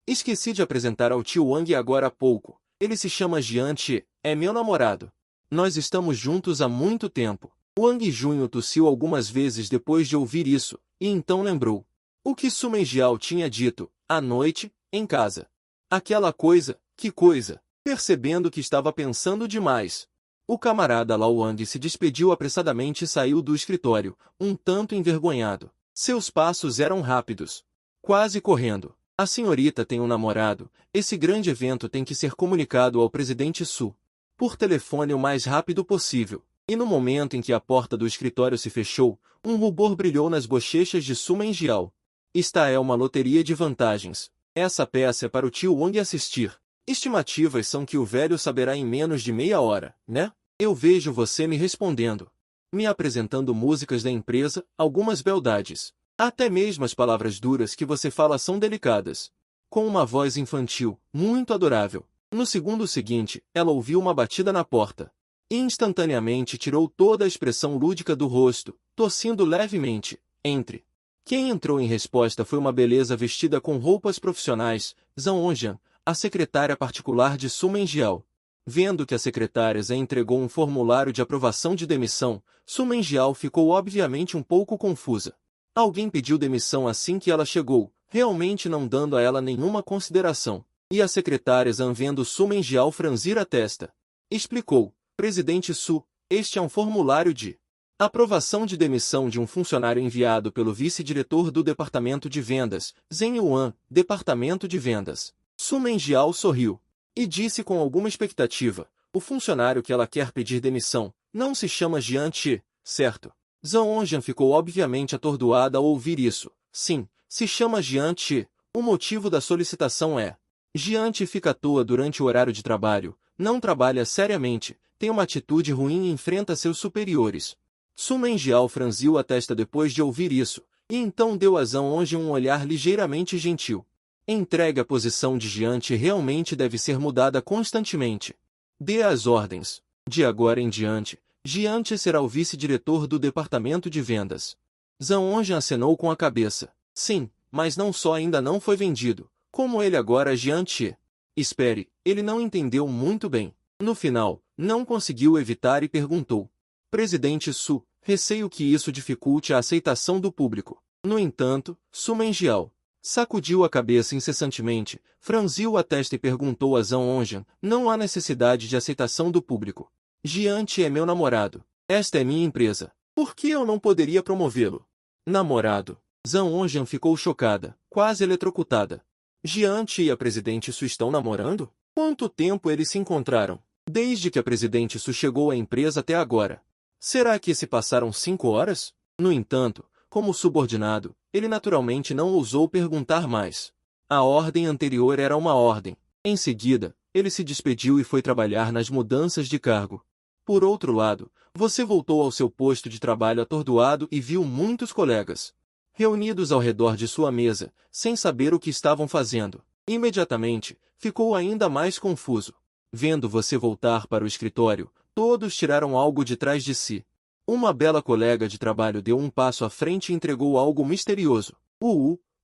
Esqueci de apresentar ao tio Wang agora há pouco. Ele se chama Jian Che, é meu namorado. Nós estamos juntos há muito tempo. Wang Junho tossiu algumas vezes depois de ouvir isso, e então lembrou. O que Su Mengjiao tinha dito, à noite, em casa. Aquela coisa, que coisa, percebendo que estava pensando demais. O camarada Lao Wang se despediu apressadamente e saiu do escritório, um tanto envergonhado. Seus passos eram rápidos. Quase correndo. A senhorita tem um namorado, esse grande evento tem que ser comunicado ao presidente Su. Por telefone o mais rápido possível. E no momento em que a porta do escritório se fechou, um rubor brilhou nas bochechas de Su Mengjiao. Esta é uma loteria de vantagens. Essa peça é para o tio Wang assistir. Estimativas são que o velho saberá em menos de meia hora, né? Eu vejo você me respondendo. me apresentando músicas da empresa, algumas beldades. Até mesmo as palavras duras que você fala são delicadas. Com uma voz infantil, muito adorável. No segundo seguinte, ela ouviu uma batida na porta. Instantaneamente tirou toda a expressão lúdica do rosto, tossindo levemente. Entre. Quem entrou em resposta foi uma beleza vestida com roupas profissionais, Zhang Onjan, a secretária particular de Su Menjiao. Vendo que a secretária Zhang entregou um formulário de aprovação de demissão, Su Menjiao ficou obviamente um pouco confusa. Alguém pediu demissão assim que ela chegou, realmente não dando a ela nenhuma consideração. E a secretária Zhang, vendo Su Menjiao franzir a testa, explicou: Presidente Su, este é um formulário de aprovação de demissão de um funcionário enviado pelo vice-diretor do Departamento de Vendas, Zheng Yuan, Departamento de Vendas. Su Menjiao sorriu e disse com alguma expectativa: o funcionário que ela quer pedir demissão não se chama Jian Qi, certo? Zhang Onjan ficou obviamente atordoada ao ouvir isso. Sim, se chama Jian Qi. O motivo da solicitação é: Jian Qi fica à toa durante o horário de trabalho, não trabalha seriamente, tem uma atitude ruim e enfrenta seus superiores. Su Menjiao franziu a testa depois de ouvir isso, e então deu a Zhang Onjan um olhar ligeiramente gentil. Entregue a posição de Jian Qi realmente deve ser mudada constantemente. Dê as ordens. De agora em diante, Jian Qi será o vice-diretor do departamento de vendas. Zhang Onjan acenou com a cabeça. Sim, mas não só ainda não foi vendido, como ele agora é Jian Qi. Espere, ele não entendeu muito bem. No final, não conseguiu evitar e perguntou: Presidente Su, receio que isso dificulte a aceitação do público. No entanto, Su Menjiao sacudiu a cabeça incessantemente, franziu a testa e perguntou a Zhang Onjan: não há necessidade de aceitação do público. Jian Qi é meu namorado. Esta é minha empresa. Por que eu não poderia promovê-lo? Namorado. Zhang Onjan ficou chocada, quase eletrocutada. Jian Qi e a presidente Su estão namorando? Quanto tempo eles se encontraram? Desde que a presidente Su chegou à empresa até agora. Será que se passaram 5 horas? No entanto, como subordinado, ele naturalmente não ousou perguntar mais. A ordem anterior era uma ordem. Em seguida, ele se despediu e foi trabalhar nas mudanças de cargo. Por outro lado, você voltou ao seu posto de trabalho atordoado e viu muitos colegas reunidos ao redor de sua mesa, sem saber o que estavam fazendo. Imediatamente, ficou ainda mais confuso. Vendo você voltar para o escritório, todos tiraram algo de trás de si. Uma bela colega de trabalho deu um passo à frente e entregou algo misterioso.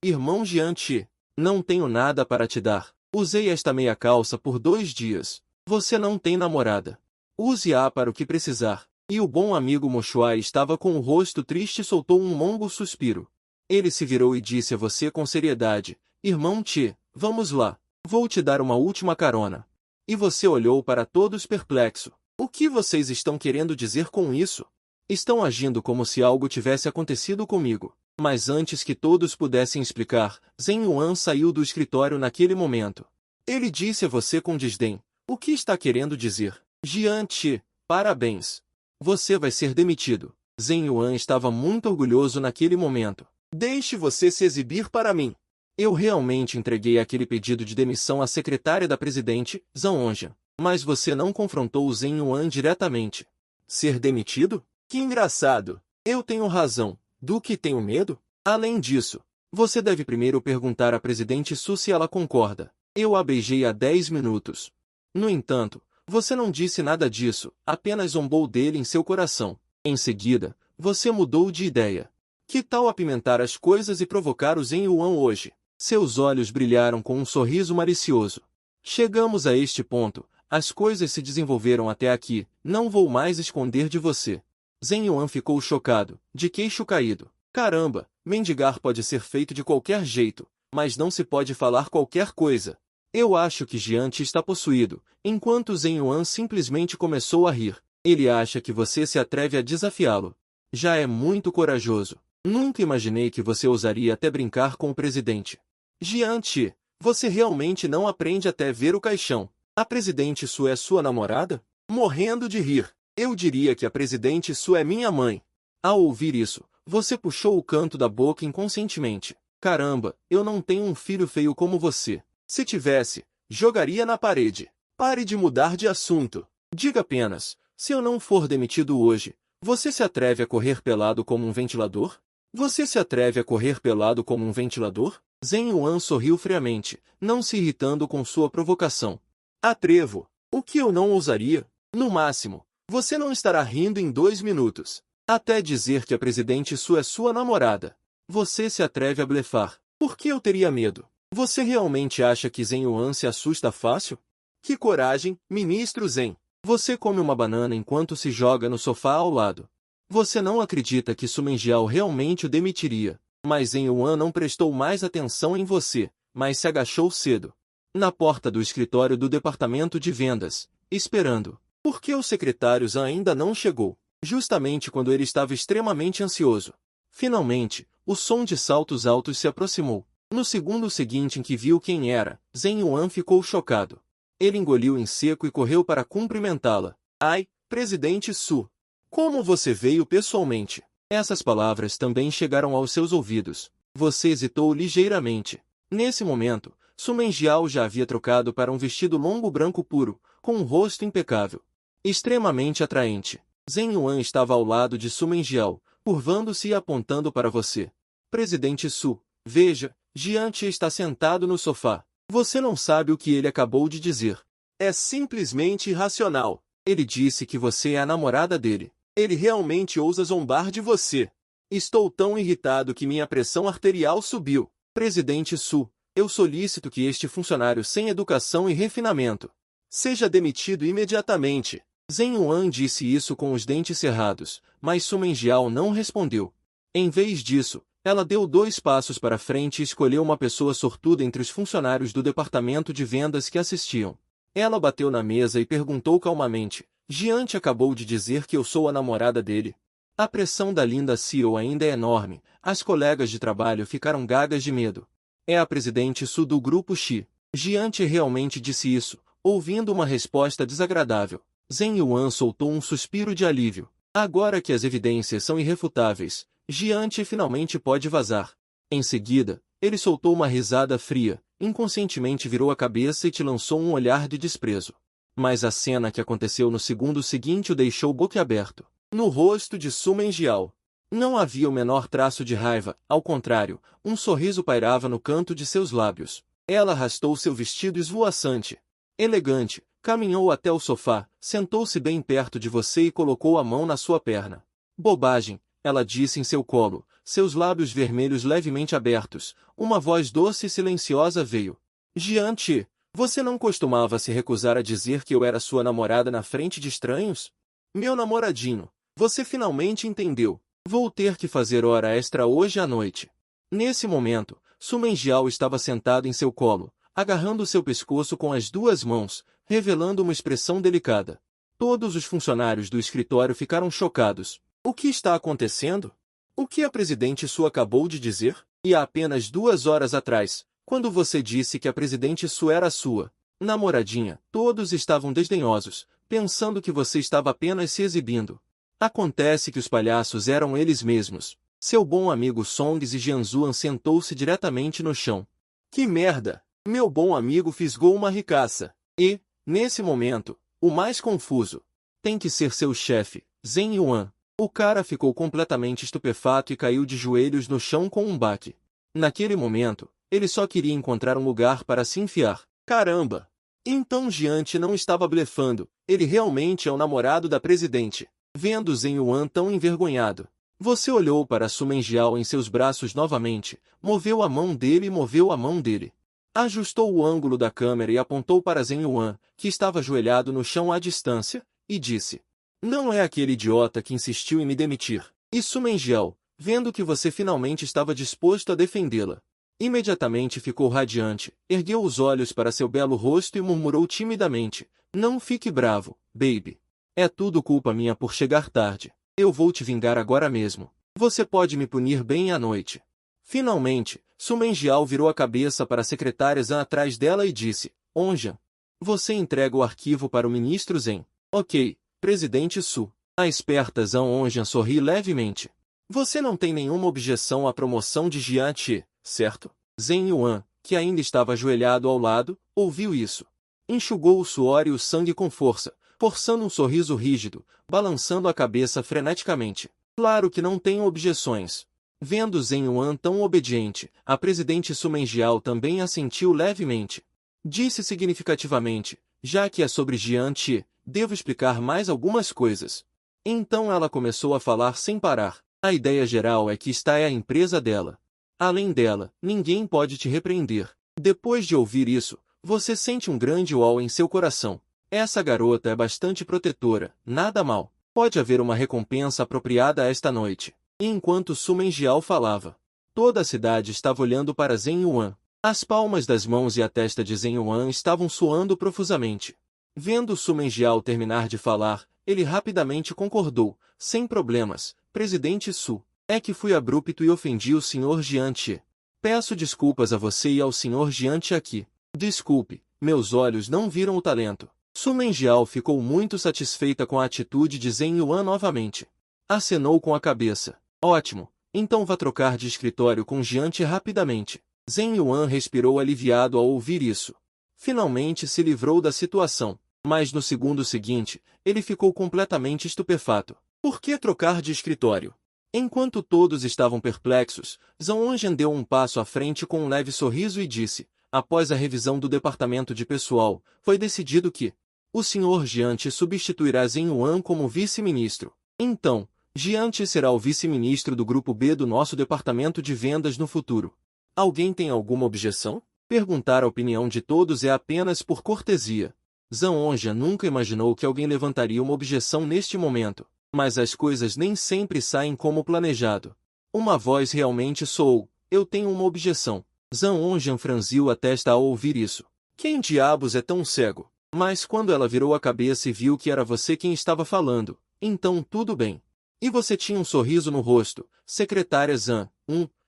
Irmão Jian Qi, não tenho nada para te dar. Usei esta meia calça por 2 dias. Você não tem namorada. Use-a para o que precisar. E o bom amigo Moshuai estava com o rosto triste e soltou um longo suspiro. Ele se virou e disse a você com seriedade: Irmão Qi, vamos lá. Vou te dar uma última carona. E você olhou para todos perplexo. O que vocês estão querendo dizer com isso? Estão agindo como se algo tivesse acontecido comigo. Mas antes que todos pudessem explicar, Zheng Yuan saiu do escritório naquele momento. Ele disse a você com desdém: o que está querendo dizer? Jian Qi, parabéns. Você vai ser demitido. Zheng Yuan estava muito orgulhoso naquele momento. Deixe você se exibir para mim. Eu realmente entreguei aquele pedido de demissão à secretária da presidente, Zhang Onjan. Mas você não confrontou o Zheng Yuan diretamente. Ser demitido? Que engraçado. Eu tenho razão. Do que tenho medo? Além disso, você deve primeiro perguntar à presidente Su se ela concorda. Eu a beijei há 10 minutos. No entanto, você não disse nada disso, apenas zombou dele em seu coração. Em seguida, você mudou de ideia. Que tal apimentar as coisas e provocar o Zheng Yuan hoje? Seus olhos brilharam com um sorriso malicioso. Chegamos a este ponto, as coisas se desenvolveram até aqui, não vou mais esconder de você. Zheng Yuan ficou chocado, de queixo caído. Caramba, mendigar pode ser feito de qualquer jeito, mas não se pode falar qualquer coisa. Eu acho que Jian Qi está possuído, enquanto Zheng Yuan simplesmente começou a rir. Ele acha que você se atreve a desafiá-lo. Já é muito corajoso. Nunca imaginei que você ousaria até brincar com o presidente. Jian Qi, você realmente não aprende até ver o caixão. A presidente Su é sua namorada? Morrendo de rir. Eu diria que a presidente Su é minha mãe. Ao ouvir isso, você puxou o canto da boca inconscientemente. Caramba, eu não tenho um filho feio como você. Se tivesse, jogaria na parede. Pare de mudar de assunto. Diga apenas: se eu não for demitido hoje, Você se atreve a correr pelado como um ventilador? Você se atreve a correr pelado como um ventilador? Zhen Yuan sorriu friamente, não se irritando com sua provocação. Atrevo. O que eu não ousaria? No máximo, você não estará rindo em 2 minutos. Até dizer que a presidente Su é sua namorada. Você se atreve a blefar. Por que eu teria medo? Você realmente acha que Zhen Yuan se assusta fácil? Que coragem, ministro Zhen. Você come uma banana enquanto se joga no sofá ao lado. Você não acredita que Su Menjiao realmente o demitiria, mas Zhen Yuan não prestou mais atenção em você, mas se agachou cedo. Na porta do escritório do departamento de vendas, esperando. Por que o secretário Zhang ainda não chegou? Justamente quando ele estava extremamente ansioso. Finalmente, o som de saltos altos se aproximou. No segundo seguinte em que viu quem era, Zhen Yuan ficou chocado. Ele engoliu em seco e correu para cumprimentá-la. Ai, presidente Su! Como você veio pessoalmente? Essas palavras também chegaram aos seus ouvidos. Você hesitou ligeiramente. Nesse momento, Su Menjiao já havia trocado para um vestido longo branco puro, com um rosto impecável. Extremamente atraente. Zhen Yuan estava ao lado de Su Menjiao, curvando-se e apontando para você. Presidente Su, veja, Jian Qi está sentado no sofá. Você não sabe o que ele acabou de dizer. É simplesmente irracional. Ele disse que você é a namorada dele. Ele realmente ousa zombar de você. Estou tão irritado que minha pressão arterial subiu. Presidente Su, eu solicito que este funcionário sem educação e refinamento seja demitido imediatamente. Zhen Yuan disse isso com os dentes cerrados, mas Su Menjiao não respondeu. Em vez disso, ela deu 2 passos para frente e escolheu uma pessoa sortuda entre os funcionários do departamento de vendas que assistiam. Ela bateu na mesa e perguntou calmamente, Jian Qi acabou de dizer que eu sou a namorada dele. A pressão da linda CEO ainda é enorme, as colegas de trabalho ficaram gagas de medo. É a presidente Su do grupo Xi. Jian Qi realmente disse isso, ouvindo uma resposta desagradável. Zhen Yuan soltou um suspiro de alívio. Agora que as evidências são irrefutáveis, Jian Qi finalmente pode vazar. Em seguida, ele soltou uma risada fria, inconscientemente virou a cabeça e te lançou um olhar de desprezo. Mas a cena que aconteceu no segundo seguinte o deixou boquiaberto. No rosto de Su Menjiao não havia o menor traço de raiva, ao contrário, um sorriso pairava no canto de seus lábios. Ela arrastou seu vestido esvoaçante, elegante, caminhou até o sofá, sentou-se bem perto de você e colocou a mão na sua perna. Bobagem, ela disse em seu colo, seus lábios vermelhos levemente abertos. Uma voz doce e silenciosa veio. Jian Qi, você não costumava se recusar a dizer que eu era sua namorada na frente de estranhos? Meu namoradinho, você finalmente entendeu. Vou ter que fazer hora extra hoje à noite. Nesse momento, Su Menjiao estava sentado em seu colo, agarrando seu pescoço com as 2 mãos, revelando uma expressão delicada. Todos os funcionários do escritório ficaram chocados. O que está acontecendo? O que a presidente Su acabou de dizer? E há apenas 2 horas atrás, quando você disse que a presidente Su era sua namoradinha, todos estavam desdenhosos, pensando que você estava apenas se exibindo. Acontece que os palhaços eram eles mesmos. Seu bom amigo Songs e Jianzuan sentou-se diretamente no chão. Que merda! Meu bom amigo fisgou uma ricaça. E, nesse momento, o mais confuso tem que ser seu chefe, Zhen Yuan. O cara ficou completamente estupefato e caiu de joelhos no chão com um baque. Naquele momento, ele só queria encontrar um lugar para se enfiar. Caramba! Então Jian Qi não estava blefando, ele realmente é o namorado da presidente. Vendo Zhen Yuan tão envergonhado, você olhou para Su Menjiao em seus braços novamente, moveu a mão dele e moveu a mão dele. Ajustou o ângulo da câmera e apontou para Zhen Yuan, que estava ajoelhado no chão à distância, e disse: Não é aquele idiota que insistiu em me demitir. E Su Menjiao, vendo que você finalmente estava disposto a defendê-la, imediatamente ficou radiante, ergueu os olhos para seu belo rosto e murmurou timidamente: Não fique bravo, baby. É tudo culpa minha por chegar tarde. Eu vou te vingar agora mesmo. Você pode me punir bem à noite. Finalmente, Su Menjiao virou a cabeça para a secretária Zhan atrás dela e disse: Onja, você entrega o arquivo para o ministro Zhen. Ok, presidente Su. A esperta Zhan Onjan sorri levemente. Você não tem nenhuma objeção à promoção de Jian Qi, certo? Zhen Yuan, que ainda estava ajoelhado ao lado, ouviu isso. Enxugou o suor e o sangue com força, forçando um sorriso rígido, balançando a cabeça freneticamente. Claro que não tenho objeções. Vendo Zhen Yuan tão obediente, a presidente Su Mengiao também assentiu levemente. Disse significativamente, já que é sobre Jian Qi, devo explicar mais algumas coisas. Então ela começou a falar sem parar. A ideia geral é que esta é a empresa dela. Além dela, ninguém pode te repreender. Depois de ouvir isso, você sente um grande uau em seu coração. Essa garota é bastante protetora, nada mal. Pode haver uma recompensa apropriada esta noite. E enquanto Su Mengiao falava, toda a cidade estava olhando para Zhen Yuan. As palmas das mãos e a testa de Zhen Yuan estavam suando profusamente. Vendo Su Mengiao terminar de falar, ele rapidamente concordou, sem problemas, presidente Su. É que fui abrupto e ofendi o Sr. Jian Qi. Peço desculpas a você e ao Sr. Jian Qi aqui. Desculpe, meus olhos não viram o talento. Su Mengiao ficou muito satisfeita com a atitude de Zhen Yuan novamente. Acenou com a cabeça. Ótimo, então vá trocar de escritório com Jian Qi rapidamente. Zhen Yuan respirou aliviado ao ouvir isso. Finalmente se livrou da situação. Mas no segundo seguinte, ele ficou completamente estupefato. Por que trocar de escritório? Enquanto todos estavam perplexos, Zhang Ongen deu um passo à frente com um leve sorriso e disse, após a revisão do departamento de pessoal, foi decidido que o Sr. Jian Qi substituirá Zhen Yuan como vice-ministro. Então, Jian Qi será o vice-ministro do grupo B do nosso departamento de vendas no futuro. Alguém tem alguma objeção? Perguntar a opinião de todos é apenas por cortesia. Zhang Ongen nunca imaginou que alguém levantaria uma objeção neste momento. Mas as coisas nem sempre saem como planejado. Uma voz realmente soou, eu tenho uma objeção. Zhang Ongen franziu a testa ao ouvir isso. Quem diabos é tão cego? Mas quando ela virou a cabeça e viu que era você quem estava falando, então tudo bem. E você tinha um sorriso no rosto, secretária Zhang.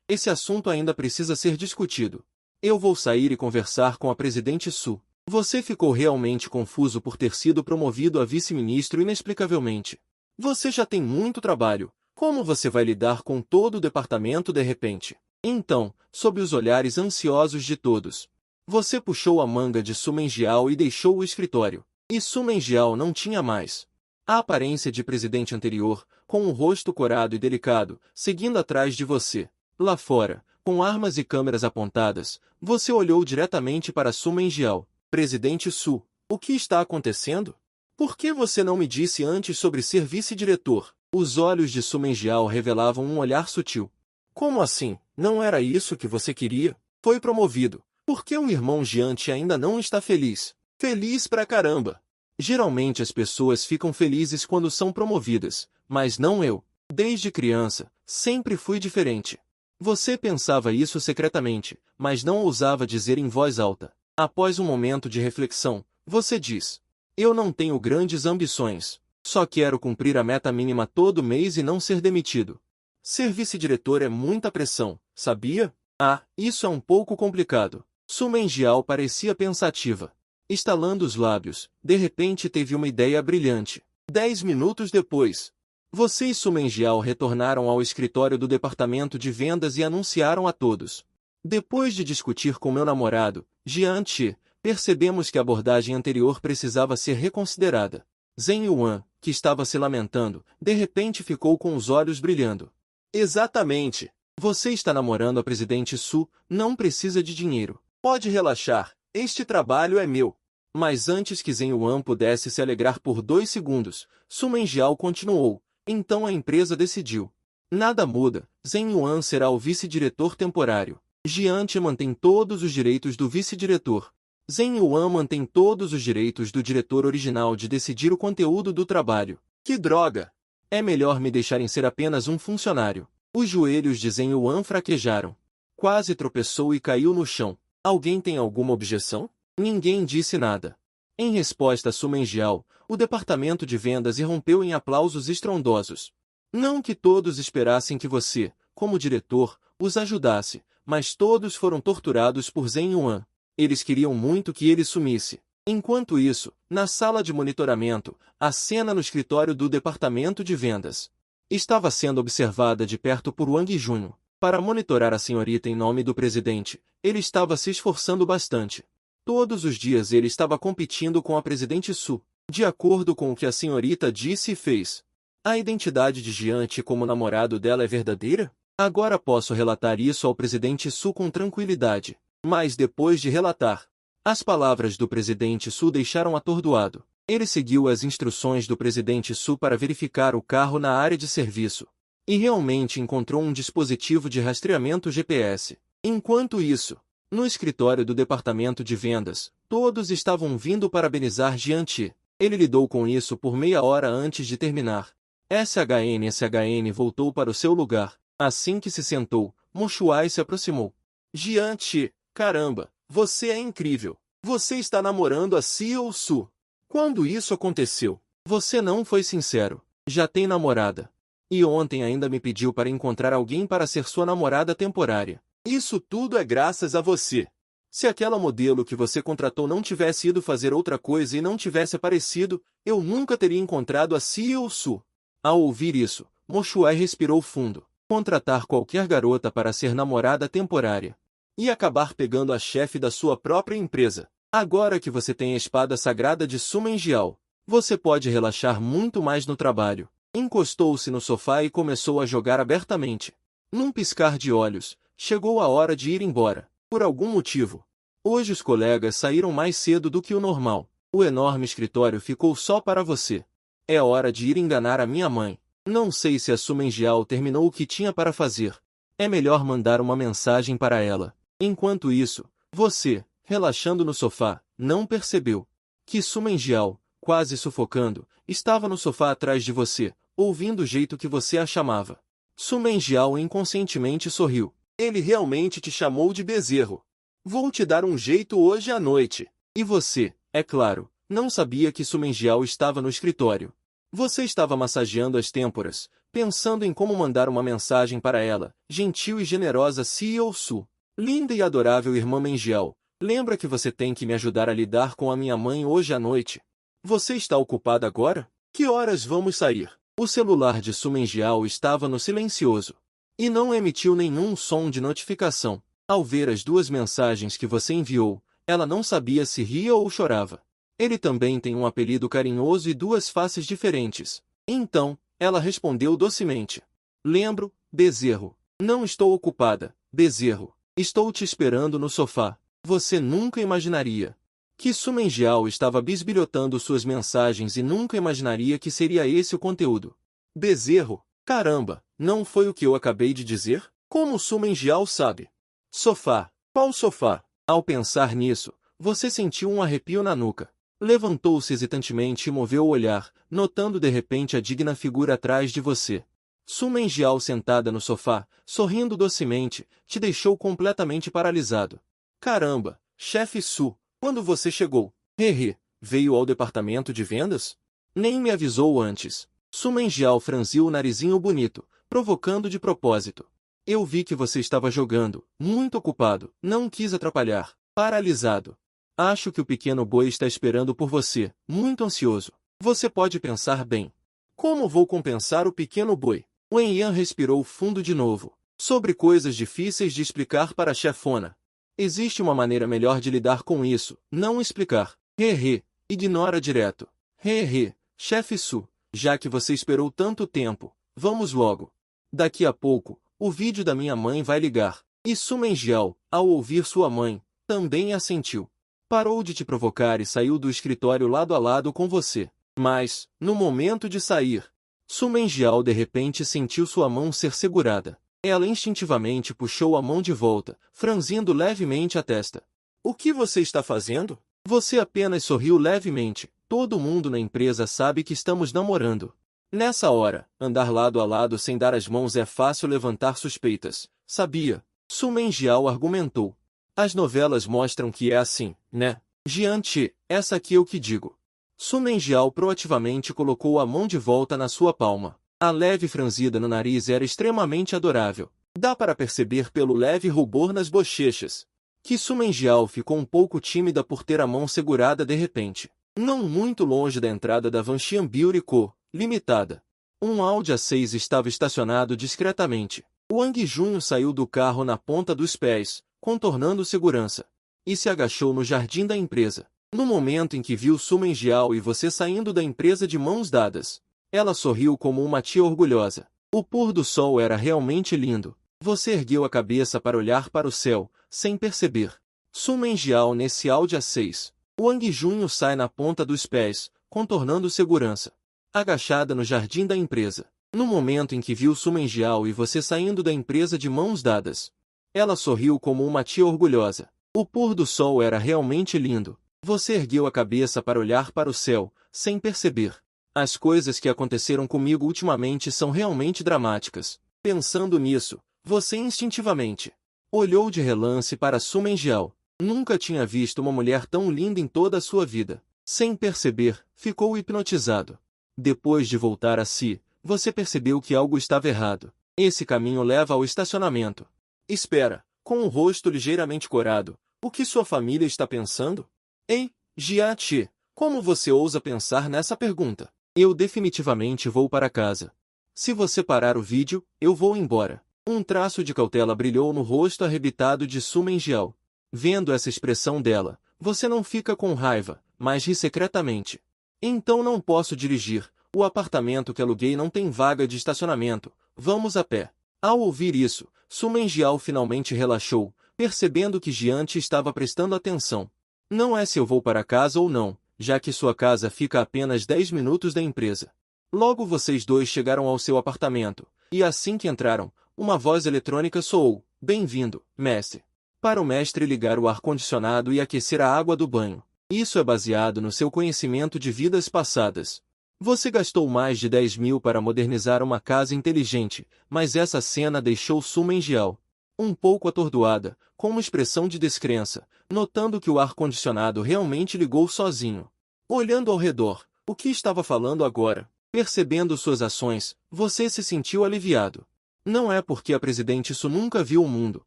Esse assunto ainda precisa ser discutido. Eu vou sair e conversar com a presidente Su. Você ficou realmente confuso por ter sido promovido a vice-ministro inexplicavelmente. Você já tem muito trabalho. Como você vai lidar com todo o departamento de repente? Então, sob os olhares ansiosos de todos, você puxou a manga de Su Mengiao e deixou o escritório. E Su Mengiao não tinha mais a aparência de presidente anterior, com um rosto corado e delicado, seguindo atrás de você. Lá fora, com armas e câmeras apontadas, você olhou diretamente para Su Mengiao. Presidente Su, o que está acontecendo? Por que você não me disse antes sobre ser vice-diretor? Os olhos de Su Mengiao revelavam um olhar sutil. Como assim? Não era isso que você queria? Foi promovido. Por que o irmão Jian Qi ainda não está feliz? Feliz pra caramba! Geralmente as pessoas ficam felizes quando são promovidas, mas não eu. Desde criança, sempre fui diferente. Você pensava isso secretamente, mas não ousava dizer em voz alta. Após um momento de reflexão, você diz: eu não tenho grandes ambições. Só quero cumprir a meta mínima todo mês e não ser demitido. Ser vice-diretor é muita pressão, sabia? Ah, isso é um pouco complicado. Su Mengiao parecia pensativa. Estalando os lábios, de repente teve uma ideia brilhante. 10 minutos depois, você e Su Mengiao retornaram ao escritório do departamento de vendas e anunciaram a todos. Depois de discutir com meu namorado, Jian Qi, percebemos que a abordagem anterior precisava ser reconsiderada. Zhen Yuan, que estava se lamentando, de repente ficou com os olhos brilhando. Exatamente. Você está namorando a presidente Su, não precisa de dinheiro. Pode relaxar, este trabalho é meu. Mas antes que Zhen Yuan pudesse se alegrar por 2 segundos, Su Mengiao continuou. Então a empresa decidiu. Nada muda, Zhen Yuan será o vice-diretor temporário. Jian Qi mantém todos os direitos do vice-diretor. Zhen Yuan mantém todos os direitos do diretor original de decidir o conteúdo do trabalho. Que droga! É melhor me deixarem ser apenas um funcionário. Os joelhos de Zhen Yuan fraquejaram. Quase tropeçou e caiu no chão. Alguém tem alguma objeção? Ninguém disse nada. Em resposta a Su Mengiao, o departamento de vendas irrompeu em aplausos estrondosos. Não que todos esperassem que você, como diretor, os ajudasse, mas todos foram torturados por Zhen Yuan. Eles queriam muito que ele sumisse. Enquanto isso, na sala de monitoramento, a cena no escritório do departamento de vendas estava sendo observada de perto por Wang Junho. Para monitorar a senhorita em nome do presidente, ele estava se esforçando bastante. Todos os dias ele estava competindo com a presidente Su. De acordo com o que a senhorita disse e fez, a identidade de Jiante como namorado dela é verdadeira? Agora posso relatar isso ao presidente Su com tranquilidade. Mas depois de relatar, as palavras do presidente Su deixaram atordoado. Ele seguiu as instruções do presidente Su para verificar o carro na área de serviço. E realmente encontrou um dispositivo de rastreamento GPS. Enquanto isso, no escritório do departamento de vendas, todos estavam vindo parabenizar Jiante. Ele lidou com isso por meia hora antes de terminar. SHN voltou para o seu lugar. Assim que se sentou, Moshuai se aproximou. Jiante, caramba, você é incrível. Você está namorando a Seo Su. Quando isso aconteceu? Você não foi sincero. Já tem namorada. E ontem ainda me pediu para encontrar alguém para ser sua namorada temporária. Isso tudo é graças a você. Se aquela modelo que você contratou não tivesse ido fazer outra coisa e não tivesse aparecido, eu nunca teria encontrado a Seo Su. Ao ouvir isso, Moshuai respirou fundo. Contratar qualquer garota para ser namorada temporária. E acabar pegando a chefe da sua própria empresa. Agora que você tem a espada sagrada de Su Menjiao, você pode relaxar muito mais no trabalho. Encostou-se no sofá e começou a jogar abertamente. Num piscar de olhos, chegou a hora de ir embora. Por algum motivo. Hoje os colegas saíram mais cedo do que o normal. O enorme escritório ficou só para você. É hora de ir enganar a minha mãe. Não sei se a Su Menjiao terminou o que tinha para fazer. É melhor mandar uma mensagem para ela. Enquanto isso, você, relaxando no sofá, não percebeu que Su Menjiao, quase sufocando, estava no sofá atrás de você, ouvindo o jeito que você a chamava. Su Menjiao inconscientemente sorriu. Ele realmente te chamou de bezerro. Vou te dar um jeito hoje à noite. E você, é claro, não sabia que Su Menjiao estava no escritório. Você estava massageando as têmporas, pensando em como mandar uma mensagem para ela, gentil e generosa Seo Su. Linda e adorável irmã Menjiao, lembra que você tem que me ajudar a lidar com a minha mãe hoje à noite? Você está ocupada agora? Que horas vamos sair? O celular de Su Menjiao estava no silencioso. E não emitiu nenhum som de notificação. Ao ver as duas mensagens que você enviou, ela não sabia se ria ou chorava. Ele também tem um apelido carinhoso e duas faces diferentes. Então, ela respondeu docemente. Lembro, bezerro. Não estou ocupada, bezerro. Estou te esperando no sofá. Você nunca imaginaria que Su Menjiao estava bisbilhotando suas mensagens e nunca imaginaria que seria esse o conteúdo. Bezerro, caramba, não foi o que eu acabei de dizer? Como Su Menjiao sabe? Sofá. Qual sofá? Ao pensar nisso, você sentiu um arrepio na nuca. Levantou-se hesitantemente e moveu o olhar, notando de repente a digna figura atrás de você. Su Menjiao sentada no sofá, sorrindo docemente, te deixou completamente paralisado. Caramba, chefe Su, quando você chegou? Hehe, veio ao departamento de vendas? Nem me avisou antes. Su Menjiao franziu o narizinho bonito, provocando de propósito. Eu vi que você estava jogando, muito ocupado, não quis atrapalhar, paralisado. Acho que o pequeno boi está esperando por você, muito ansioso. Você pode pensar bem. Como vou compensar o pequeno boi? Wen Yan respirou fundo de novo. Sobre coisas difíceis de explicar para a chefona. Existe uma maneira melhor de lidar com isso, não explicar. Hehe, ignora direto. Hehe, chefe Su, já que você esperou tanto tempo, vamos logo. Daqui a pouco, o vídeo da minha mãe vai ligar. E Su Menjiao, ao ouvir sua mãe, também assentiu. Parou de te provocar e saiu do escritório lado a lado com você. Mas, no momento de sair, Su Menjiao de repente sentiu sua mão ser segurada. Ela instintivamente puxou a mão de volta, franzindo levemente a testa. O que você está fazendo? Você apenas sorriu levemente. Todo mundo na empresa sabe que estamos namorando. Nessa hora, andar lado a lado sem dar as mãos é fácil levantar suspeitas. Sabia? Su Menjiao argumentou. As novelas mostram que é assim, né? Jiante, essa aqui é o que digo. Su Menjiao proativamente colocou a mão de volta na sua palma. A leve franzida no nariz era extremamente adorável. Dá para perceber pelo leve rubor nas bochechas que Su Menjiao ficou um pouco tímida por ter a mão segurada de repente. Não muito longe da entrada da Vanxian Beauty Co., Limitada. Um Audi A6 estava estacionado discretamente. Wang Junho saiu do carro na ponta dos pés, contornando segurança, e se agachou no jardim da empresa. No momento em que viu Su Menjiao e você saindo da empresa de mãos dadas, ela sorriu como uma tia orgulhosa. O pôr do sol era realmente lindo. Você ergueu a cabeça para olhar para o céu, sem perceber. Su Menjiao nesse áudio A6. Wang Junho sai na ponta dos pés, contornando segurança. Agachada no jardim da empresa. No momento em que viu Su Menjiao e você saindo da empresa de mãos dadas, ela sorriu como uma tia orgulhosa. O pôr do sol era realmente lindo. Você ergueu a cabeça para olhar para o céu, sem perceber. As coisas que aconteceram comigo ultimamente são realmente dramáticas. Pensando nisso, você instintivamente olhou de relance para Su Menjiao. Nunca tinha visto uma mulher tão linda em toda a sua vida. Sem perceber, ficou hipnotizado. Depois de voltar a si, você percebeu que algo estava errado. Esse caminho leva ao estacionamento. Espera, com o rosto ligeiramente corado, o que sua família está pensando? Ei, Jiachi, como você ousa pensar nessa pergunta? Eu definitivamente vou para casa. Se você parar o vídeo, eu vou embora. Um traço de cautela brilhou no rosto arrebitado de Su Menjiao. Vendo essa expressão dela, você não fica com raiva, mas ri secretamente. Então não posso dirigir. O apartamento que aluguei não tem vaga de estacionamento. Vamos a pé. Ao ouvir isso, Su Menjiao finalmente relaxou, percebendo que Jiante estava prestando atenção. Não é se eu vou para casa ou não, já que sua casa fica a apenas 10 minutos da empresa. Logo vocês dois chegaram ao seu apartamento, e assim que entraram, uma voz eletrônica soou. Bem-vindo, mestre. Para o mestre ligar o ar-condicionado e aquecer a água do banho. Isso é baseado no seu conhecimento de vidas passadas. Você gastou mais de 10 mil para modernizar uma casa inteligente, mas essa cena deixou Su Menjiao um pouco atordoada, com uma expressão de descrença, notando que o ar-condicionado realmente ligou sozinho. Olhando ao redor, o que estava falando agora? Percebendo suas ações, você se sentiu aliviado. Não é porque a presidente Su nunca viu o mundo,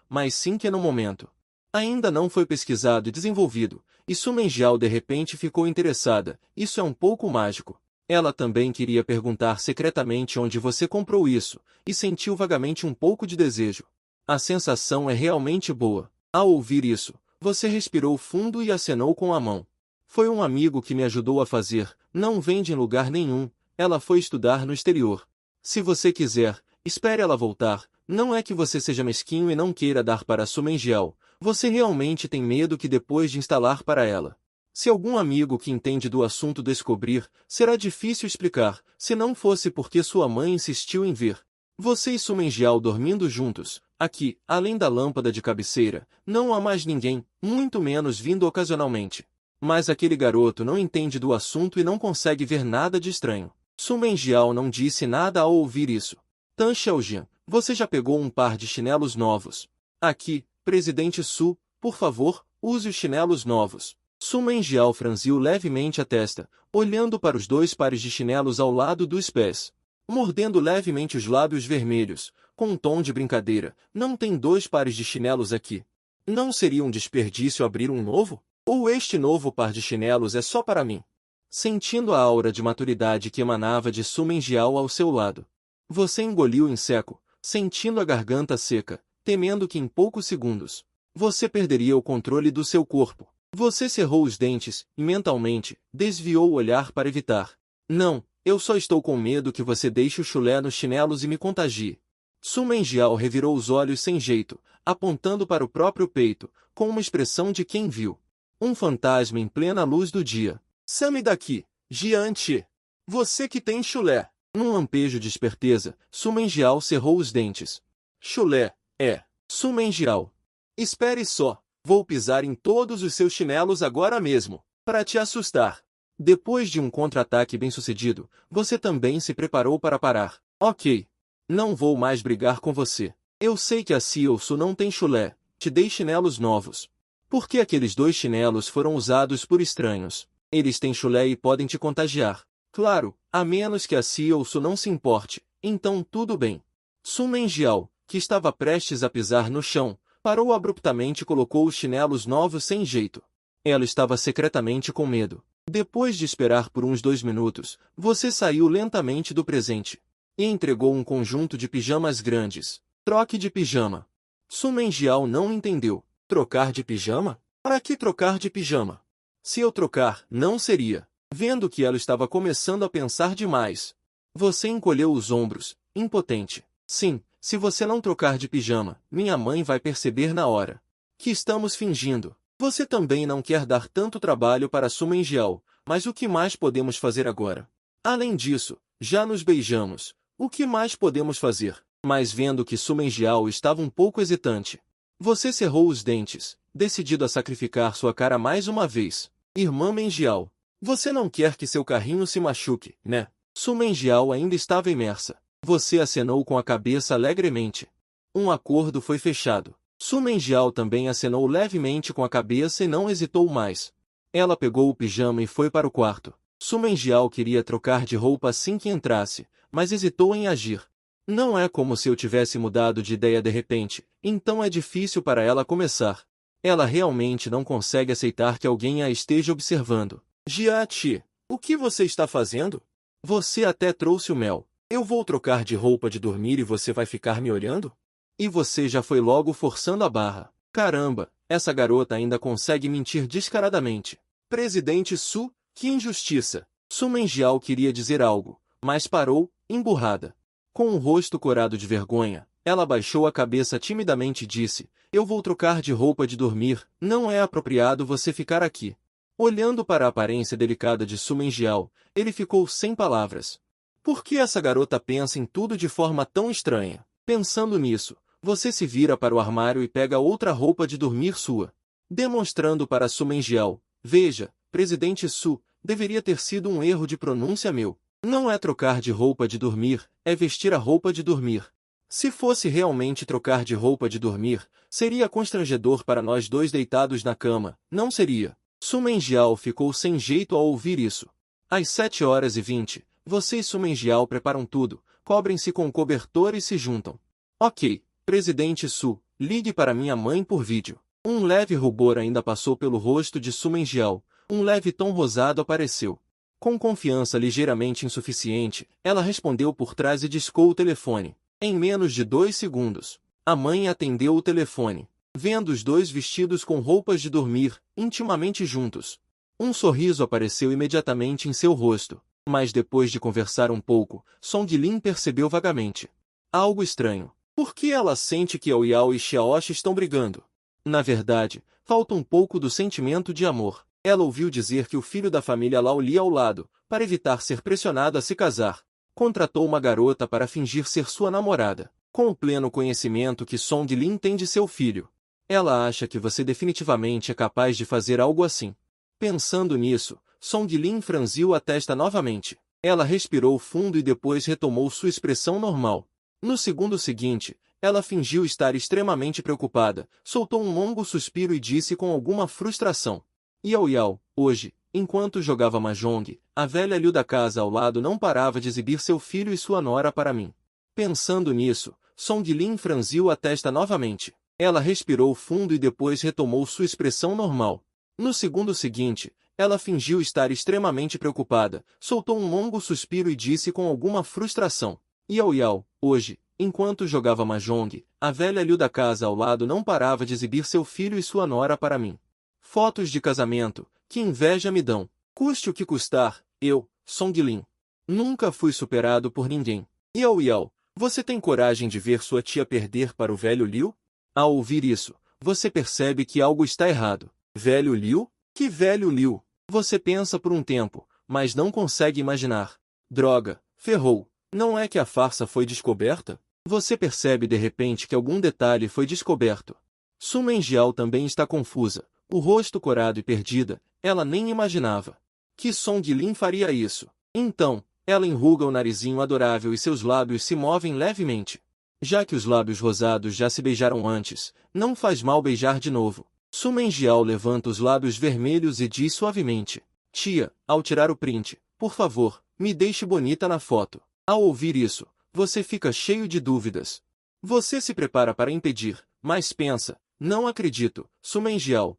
mas sim que no momento. Ainda não foi pesquisado e desenvolvido, e Su Menjiao de repente ficou interessada. Isso é um pouco mágico. Ela também queria perguntar secretamente onde você comprou isso, e sentiu vagamente um pouco de desejo. A sensação é realmente boa. Ao ouvir isso, você respirou fundo e acenou com a mão. Foi um amigo que me ajudou a fazer, não vende em lugar nenhum, ela foi estudar no exterior. Se você quiser, espere ela voltar, não é que você seja mesquinho e não queira dar para Su Menjiao, você realmente tem medo que depois de instalar para ela. Se algum amigo que entende do assunto descobrir, será difícil explicar, se não fosse porque sua mãe insistiu em ver. Você e Su Menjiao dormindo juntos. Aqui, além da lâmpada de cabeceira, não há mais ninguém, muito menos vindo ocasionalmente. Mas aquele garoto não entende do assunto e não consegue ver nada de estranho. Su Menjiao não disse nada ao ouvir isso. Tan Xiaojian, você já pegou um par de chinelos novos? Aqui, presidente Su, por favor, use os chinelos novos. Su Menjiao franziu levemente a testa, olhando para os dois pares de chinelos ao lado dos pés. Mordendo levemente os lábios vermelhos, com um tom de brincadeira, não tem 2 pares de chinelos aqui. Não seria um desperdício abrir um novo? Ou este novo par de chinelos é só para mim? Sentindo a aura de maturidade que emanava de Su Menjiao ao seu lado, você engoliu em seco, sentindo a garganta seca, temendo que em poucos segundos, você perderia o controle do seu corpo. Você cerrou os dentes e, mentalmente, desviou o olhar para evitar. Não, eu só estou com medo que você deixe o chulé nos chinelos e me contagie. Su Menjiao revirou os olhos sem jeito, apontando para o próprio peito, com uma expressão de quem viu um fantasma em plena luz do dia. Some daqui, Jiante! Você que tem chulé! Num lampejo de esperteza, Su Menjiao cerrou os dentes. Chulé, é. Su Menjiao. Espere só, vou pisar em todos os seus chinelos agora mesmo, para te assustar. Depois de um contra-ataque bem-sucedido, você também se preparou para parar. Ok. Não vou mais brigar com você. Eu sei que a Su não tem chulé, te dei chinelos novos. Por que aqueles 2 chinelos foram usados por estranhos? Eles têm chulé e podem te contagiar. Claro, a menos que a Su não se importe, então tudo bem. Su Menjiao, que estava prestes a pisar no chão, parou abruptamente e colocou os chinelos novos sem jeito. Ela estava secretamente com medo. Depois de esperar por uns 2 minutos, você saiu lentamente do presente e entregou um conjunto de pijamas grandes. Troque de pijama. Su Menjiao não entendeu. Trocar de pijama? Para que trocar de pijama? Se eu trocar, não seria. Vendo que ela estava começando a pensar demais. Você encolheu os ombros, impotente. Sim, se você não trocar de pijama, minha mãe vai perceber na hora que estamos fingindo. Você também não quer dar tanto trabalho para Su Mengial, mas o que mais podemos fazer agora? Além disso, já nos beijamos. O que mais podemos fazer? Mas vendo que Su Mengial estava um pouco hesitante. Você cerrou os dentes, decidido a sacrificar sua cara mais uma vez. Irmã Mengial, você não quer que seu carrinho se machuque, né? Su Mengial ainda estava imersa. Você acenou com a cabeça alegremente. Um acordo foi fechado. Su Mengial também acenou levemente com a cabeça e não hesitou mais. Ela pegou o pijama e foi para o quarto. Su Mengial queria trocar de roupa assim que entrasse, mas hesitou em agir. Não é como se eu tivesse mudado de ideia de repente, então é difícil para ela começar. Ela realmente não consegue aceitar que alguém a esteja observando. Jiati, o que você está fazendo? Você até trouxe o mel. Eu vou trocar de roupa de dormir e você vai ficar me olhando? E você já foi logo forçando a barra. Caramba, essa garota ainda consegue mentir descaradamente. Presidente Su, que injustiça. Su Mengial queria dizer algo, mas parou, emburrada. Com o rosto corado de vergonha, ela baixou a cabeça timidamente e disse, eu vou trocar de roupa de dormir, não é apropriado você ficar aqui. Olhando para a aparência delicada de Su Mengial, ele ficou sem palavras. Por que essa garota pensa em tudo de forma tão estranha? Pensando nisso, você se vira para o armário e pega outra roupa de dormir sua. Demonstrando para Su Mengial, veja, presidente Su, deveria ter sido um erro de pronúncia meu. Não é trocar de roupa de dormir, é vestir a roupa de dormir. Se fosse realmente trocar de roupa de dormir, seria constrangedor para nós dois deitados na cama, não seria? Su Mengial ficou sem jeito ao ouvir isso. Às 7h20, você e Su Mengial preparam tudo, cobrem-se com o cobertor e se juntam. Ok, presidente Su, ligue para minha mãe por vídeo. Um leve rubor ainda passou pelo rosto de Su Mengial, um leve tom rosado apareceu. Com confiança ligeiramente insuficiente, ela respondeu por trás e discou o telefone. Em menos de 2 segundos, a mãe atendeu o telefone, vendo os dois vestidos com roupas de dormir, intimamente juntos. Um sorriso apareceu imediatamente em seu rosto, mas depois de conversar um pouco, Song Lin percebeu vagamente algo estranho. Por que ela sente que Aoyao e Xiaoshi estão brigando? Na verdade, falta um pouco do sentimento de amor. Ela ouviu dizer que o filho da família Lao Li ao lado, para evitar ser pressionado a se casar, contratou uma garota para fingir ser sua namorada, com o pleno conhecimento que Song Lin tem de seu filho. Ela acha que você definitivamente é capaz de fazer algo assim. Pensando nisso, Song Lin franziu a testa novamente. Ela respirou fundo e depois retomou sua expressão normal. No segundo seguinte, ela fingiu estar extremamente preocupada, soltou um longo suspiro e disse com alguma frustração. Yao Yao, hoje, enquanto jogava Mahjong, a velha Liu da casa ao lado não parava de exibir seu filho e sua nora para mim. Pensando nisso, Song Lin franziu a testa novamente. Ela respirou fundo e depois retomou sua expressão normal. No segundo seguinte, ela fingiu estar extremamente preocupada, soltou um longo suspiro e disse com alguma frustração. Yao Yao, hoje, enquanto jogava Mahjong, a velha Liu da casa ao lado não parava de exibir seu filho e sua nora para mim. Fotos de casamento, que inveja me dão. Custe o que custar, eu, Song Lin, nunca fui superado por ninguém. Yao Yao, você tem coragem de ver sua tia perder para o velho Liu? Ao ouvir isso, você percebe que algo está errado. Velho Liu? Que velho Liu? Você pensa por um tempo, mas não consegue imaginar. Droga, ferrou. Não é que a farsa foi descoberta? Você percebe de repente que algum detalhe foi descoberto. Su Mengial também está confusa. O rosto corado e perdida, ela nem imaginava que Song Lin faria isso. Então, ela enruga o narizinho adorável e seus lábios se movem levemente. Já que os lábios rosados já se beijaram antes, não faz mal beijar de novo. Su Mengial levanta os lábios vermelhos e diz suavemente. Tia, ao tirar o print, por favor, me deixe bonita na foto. Ao ouvir isso, você fica cheio de dúvidas. Você se prepara para impedir, mas pensa, não acredito, Su Mengial.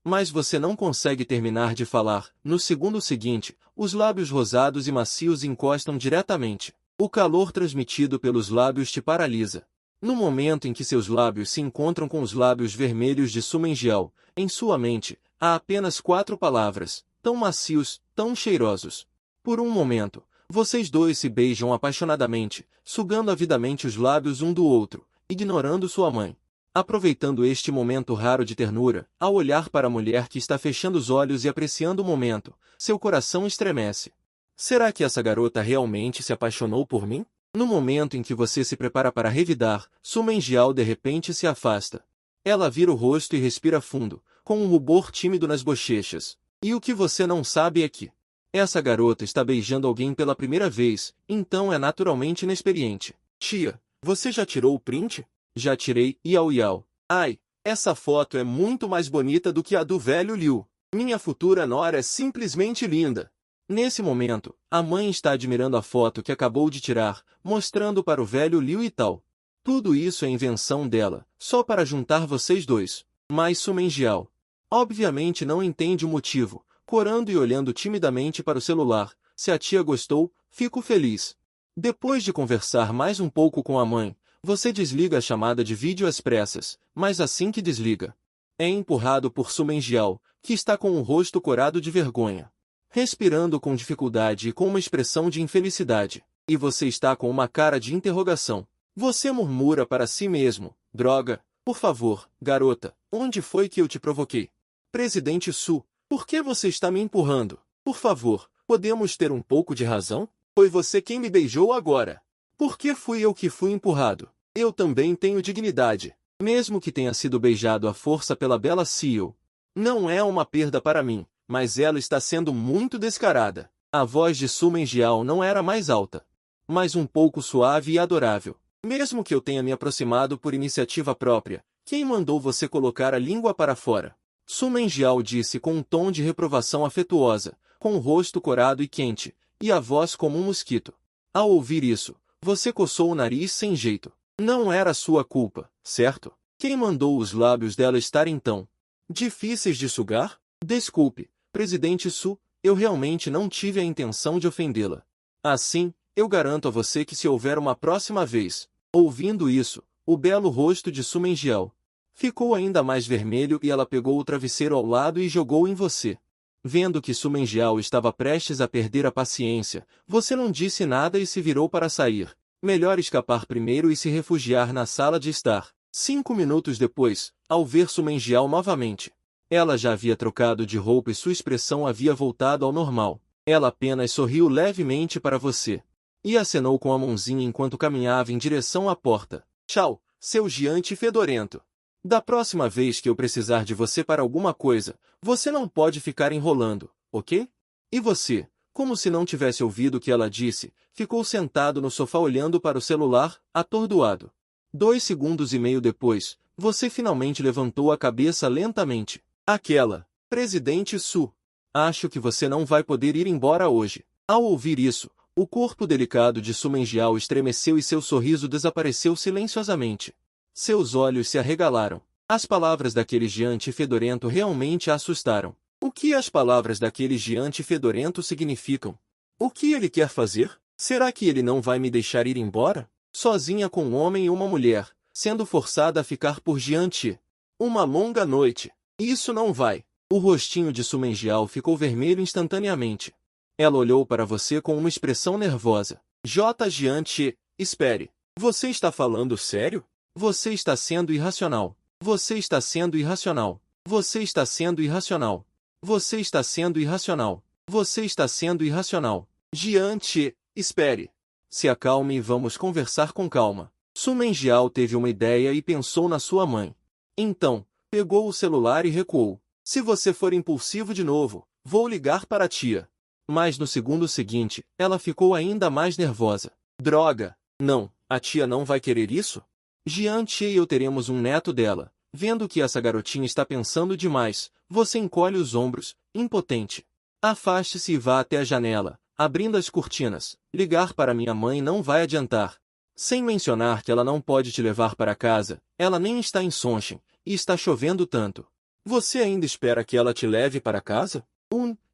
Mas você não consegue terminar de falar. No segundo seguinte, os lábios rosados e macios encostam diretamente. O calor transmitido pelos lábios te paralisa. No momento em que seus lábios se encontram com os lábios vermelhos de Su Mengial, em sua mente, há apenas 4 palavras, tão macios, tão cheirosos. Por um momento, vocês dois se beijam apaixonadamente, sugando avidamente os lábios um do outro, ignorando sua mãe. Aproveitando este momento raro de ternura, ao olhar para a mulher que está fechando os olhos e apreciando o momento, seu coração estremece. Será que essa garota realmente se apaixonou por mim? No momento em que você se prepara para revidar, Su Menjiao de repente se afasta. Ela vira o rosto e respira fundo, com um rubor tímido nas bochechas. E o que você não sabe é que essa garota está beijando alguém pela primeira vez, então é naturalmente inexperiente. Tia, você já tirou o print? Já tirei, Yao Yao. Ai, essa foto é muito mais bonita do que a do velho Liu. Minha futura nora é simplesmente linda. Nesse momento, a mãe está admirando a foto que acabou de tirar, mostrando para o velho Liu e tal. Tudo isso é invenção dela, só para juntar vocês dois. Mas Su Menjiao, obviamente não entende o motivo, corando e olhando timidamente para o celular. Se a tia gostou, fico feliz. Depois de conversar mais um pouco com a mãe, você desliga a chamada de vídeo às pressas, mas assim que desliga, é empurrado por Su Menjiao, que está com o rosto corado de vergonha, respirando com dificuldade e com uma expressão de infelicidade. E você está com uma cara de interrogação. Você murmura para si mesmo, droga, por favor, garota, onde foi que eu te provoquei? Presidente Su, por que você está me empurrando? Por favor, podemos ter um pouco de razão? Foi você quem me beijou agora. Por que fui eu que fui empurrado? Eu também tenho dignidade, mesmo que tenha sido beijado à força pela bela Ciel. Não é uma perda para mim, mas ela está sendo muito descarada. A voz de Su Menjiao não era mais alta, mas um pouco suave e adorável. Mesmo que eu tenha me aproximado por iniciativa própria, quem mandou você colocar a língua para fora? Su Menjiao disse com um tom de reprovação afetuosa, com o rosto corado e quente, e a voz como um mosquito. Ao ouvir isso, você coçou o nariz sem jeito. Não era sua culpa, certo? Quem mandou os lábios dela estarem tão difíceis de sugar? Desculpe, Presidente Su, eu realmente não tive a intenção de ofendê-la. Assim, eu garanto a você que se houver uma próxima vez. Ouvindo isso, o belo rosto de Su Menjiao ficou ainda mais vermelho e ela pegou o travesseiro ao lado e jogou em você. Vendo que Su Menjiao estava prestes a perder a paciência, você não disse nada e se virou para sair. Melhor escapar primeiro e se refugiar na sala de estar. 5 minutos depois, ao ver Su Menjiao novamente, ela já havia trocado de roupa e sua expressão havia voltado ao normal. Ela apenas sorriu levemente para você e acenou com a mãozinha enquanto caminhava em direção à porta. Tchau, seu gigante fedorento. Da próxima vez que eu precisar de você para alguma coisa, você não pode ficar enrolando, ok? E você, como se não tivesse ouvido o que ela disse, ficou sentado no sofá olhando para o celular, atordoado. 2,5 segundos depois, você finalmente levantou a cabeça lentamente. Aquela, Presidente Su. Acho que você não vai poder ir embora hoje. Ao ouvir isso, o corpo delicado de Su Menjiao estremeceu e seu sorriso desapareceu silenciosamente. Seus olhos se arregalaram. As palavras daquele gigante fedorento realmente a assustaram. O que as palavras daquele gigante fedorento significam? O que ele quer fazer? Será que ele não vai me deixar ir embora? Sozinha com um homem e uma mulher, sendo forçada a ficar por diante uma longa noite. Isso não vai. O rostinho de Su Menjiao ficou vermelho instantaneamente. Ela olhou para você com uma expressão nervosa. J. Giante, espere. Você está falando sério? Você está sendo irracional. Você está sendo irracional. Você está sendo irracional. Você está sendo irracional. Você está sendo irracional. Giante, espere. Se acalme e vamos conversar com calma. Su Menjiao teve uma ideia e pensou na sua mãe. Então, pegou o celular e recuou. Se você for impulsivo de novo, vou ligar para a tia. Mas no segundo seguinte, ela ficou ainda mais nervosa. Droga! Não, a tia não vai querer isso? Giante e eu teremos um neto dela. Vendo que essa garotinha está pensando demais, você encolhe os ombros, impotente. Afaste-se e vá até a janela, abrindo as cortinas. Ligar para minha mãe não vai adiantar. Sem mencionar que ela não pode te levar para casa, ela nem está em Sonshin, e está chovendo tanto. Você ainda espera que ela te leve para casa?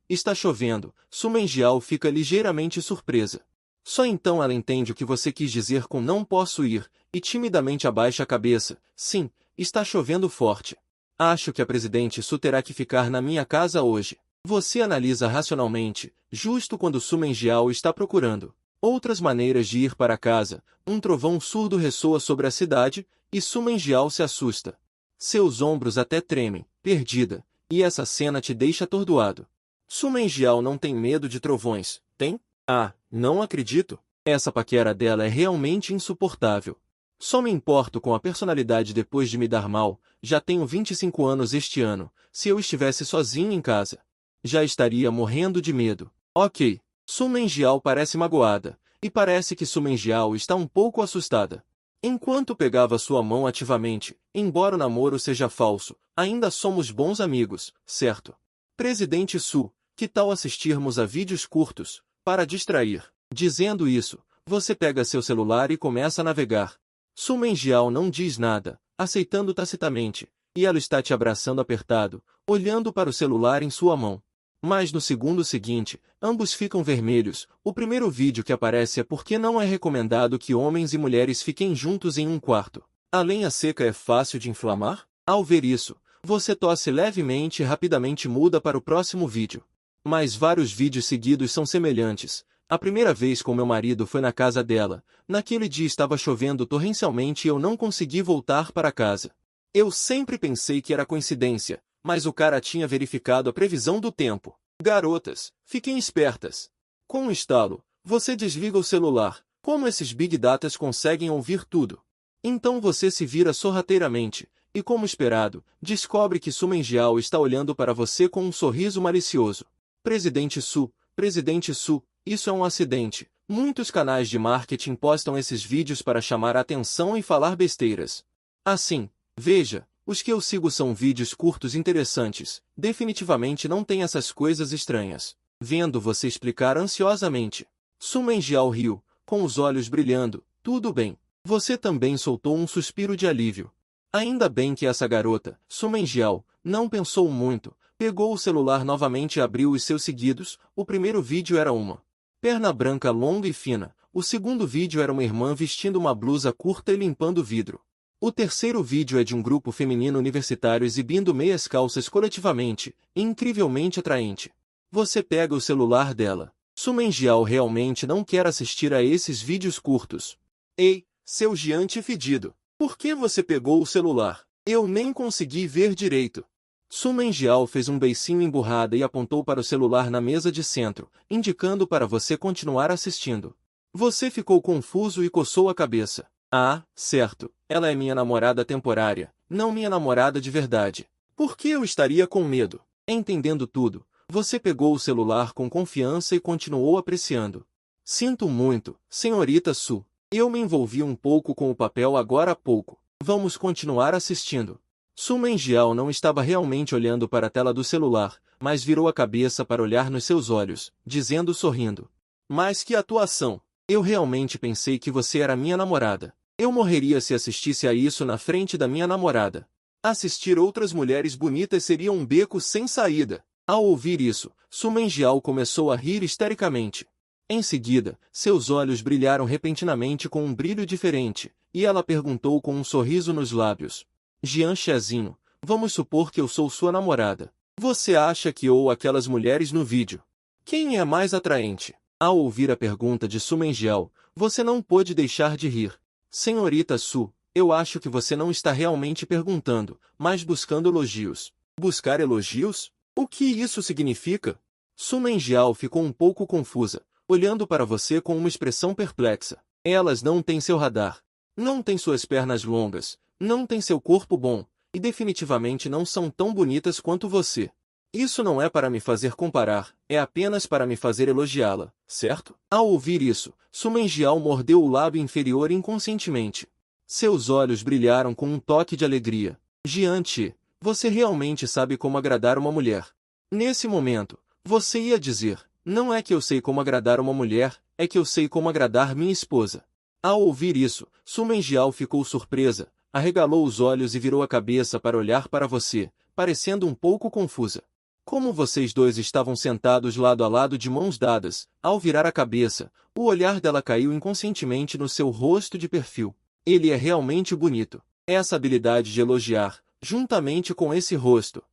Está chovendo. Su Menjiao fica ligeiramente surpresa. Só então ela entende o que você quis dizer com não posso ir, e timidamente abaixa a cabeça. Sim, está chovendo forte. Acho que a presidente Su terá que ficar na minha casa hoje. Você analisa racionalmente, justo quando Su Mengiao está procurando outras maneiras de ir para casa, um trovão surdo ressoa sobre a cidade, e Su Mengiao se assusta. Seus ombros até tremem, perdida, e essa cena te deixa atordoado. Su Mengiao não tem medo de trovões, tem? Ah, não acredito. Essa paquera dela é realmente insuportável. Só me importo com a personalidade depois de me dar mal, já tenho 25 anos este ano, se eu estivesse sozinho em casa, já estaria morrendo de medo. Ok. Su Mengiao parece magoada, e parece que Su Mengiao está um pouco assustada. Enquanto pegava sua mão ativamente, embora o namoro seja falso, ainda somos bons amigos, certo? Presidente Su, que tal assistirmos a vídeos curtos, para distrair? Dizendo isso, você pega seu celular e começa a navegar. Su Mengiao não diz nada, aceitando tacitamente, e ela está te abraçando apertado, olhando para o celular em sua mão. Mas no segundo seguinte, ambos ficam vermelhos. O primeiro vídeo que aparece é porque não é recomendado que homens e mulheres fiquem juntos em um quarto. A lenha seca é fácil de inflamar? Ao ver isso, você tosse levemente e rapidamente muda para o próximo vídeo. Mas vários vídeos seguidos são semelhantes. A primeira vez com meu marido foi na casa dela. Naquele dia estava chovendo torrencialmente e eu não consegui voltar para casa. Eu sempre pensei que era coincidência, mas o cara tinha verificado a previsão do tempo. Garotas, fiquem espertas. Com um estalo, você desliga o celular. Como esses Big Datas conseguem ouvir tudo? Então você se vira sorrateiramente, e como esperado, descobre que Su Mengiao está olhando para você com um sorriso malicioso. Presidente Su, isso é um acidente. Muitos canais de marketing postam esses vídeos para chamar a atenção e falar besteiras. Assim, veja, os que eu sigo são vídeos curtos interessantes, definitivamente não tem essas coisas estranhas. Vendo você explicar ansiosamente. Su Mengiao riu, com os olhos brilhando. Tudo bem. Você também soltou um suspiro de alívio. Ainda bem que essa garota, Su Mengiao, não pensou muito, pegou o celular novamente e abriu os seus seguidos. O primeiro vídeo era uma perna branca longa e fina. O segundo vídeo era uma irmã vestindo uma blusa curta e limpando o vidro. O terceiro vídeo é de um grupo feminino universitário exibindo meias calças coletivamente, incrivelmente atraente. Você pega o celular dela. Su Mengiao realmente não quer assistir a esses vídeos curtos. Ei, seu gigante fedido! Por que você pegou o celular? Eu nem consegui ver direito. Su Mengiao fez um beicinho emburrada e apontou para o celular na mesa de centro, indicando para você continuar assistindo. Você ficou confuso e coçou a cabeça. Ah, certo, ela é minha namorada temporária, não minha namorada de verdade. Por que eu estaria com medo? Entendendo tudo, você pegou o celular com confiança e continuou apreciando. Sinto muito, senhorita Su. Eu me envolvi um pouco com o papel agora há pouco. Vamos continuar assistindo. Su Mengiao não estava realmente olhando para a tela do celular, mas virou a cabeça para olhar nos seus olhos, dizendo sorrindo. Mas que atuação! Eu realmente pensei que você era minha namorada. Eu morreria se assistisse a isso na frente da minha namorada. Assistir outras mulheres bonitas seria um beco sem saída. Ao ouvir isso, Su Mengiao começou a rir histericamente. Em seguida, seus olhos brilharam repentinamente com um brilho diferente, e ela perguntou com um sorriso nos lábios. Jian Chezinho, vamos supor que eu sou sua namorada. Você acha que ou aquelas mulheres no vídeo? Quem é mais atraente? Ao ouvir a pergunta de Su Mengiao, você não pôde deixar de rir. Senhorita Su, eu acho que você não está realmente perguntando, mas buscando elogios. Buscar elogios? O que isso significa? Su Mengiao ficou um pouco confusa, olhando para você com uma expressão perplexa. Elas não têm seu radar. Não têm suas pernas longas. Não têm seu corpo bom. E definitivamente não são tão bonitas quanto você. Isso não é para me fazer comparar, é apenas para me fazer elogiá-la, certo? Ao ouvir isso, Su Mengiao mordeu o lábio inferior inconscientemente. Seus olhos brilharam com um toque de alegria. Jian Che, você realmente sabe como agradar uma mulher. Nesse momento, você ia dizer, não é que eu sei como agradar uma mulher, é que eu sei como agradar minha esposa. Ao ouvir isso, Su Mengiao ficou surpresa, arregalou os olhos e virou a cabeça para olhar para você, parecendo um pouco confusa. Como vocês dois estavam sentados lado a lado de mãos dadas, ao virar a cabeça, o olhar dela caiu inconscientemente no seu rosto de perfil. Ele é realmente bonito. Essa habilidade de elogiar, juntamente com esse rosto.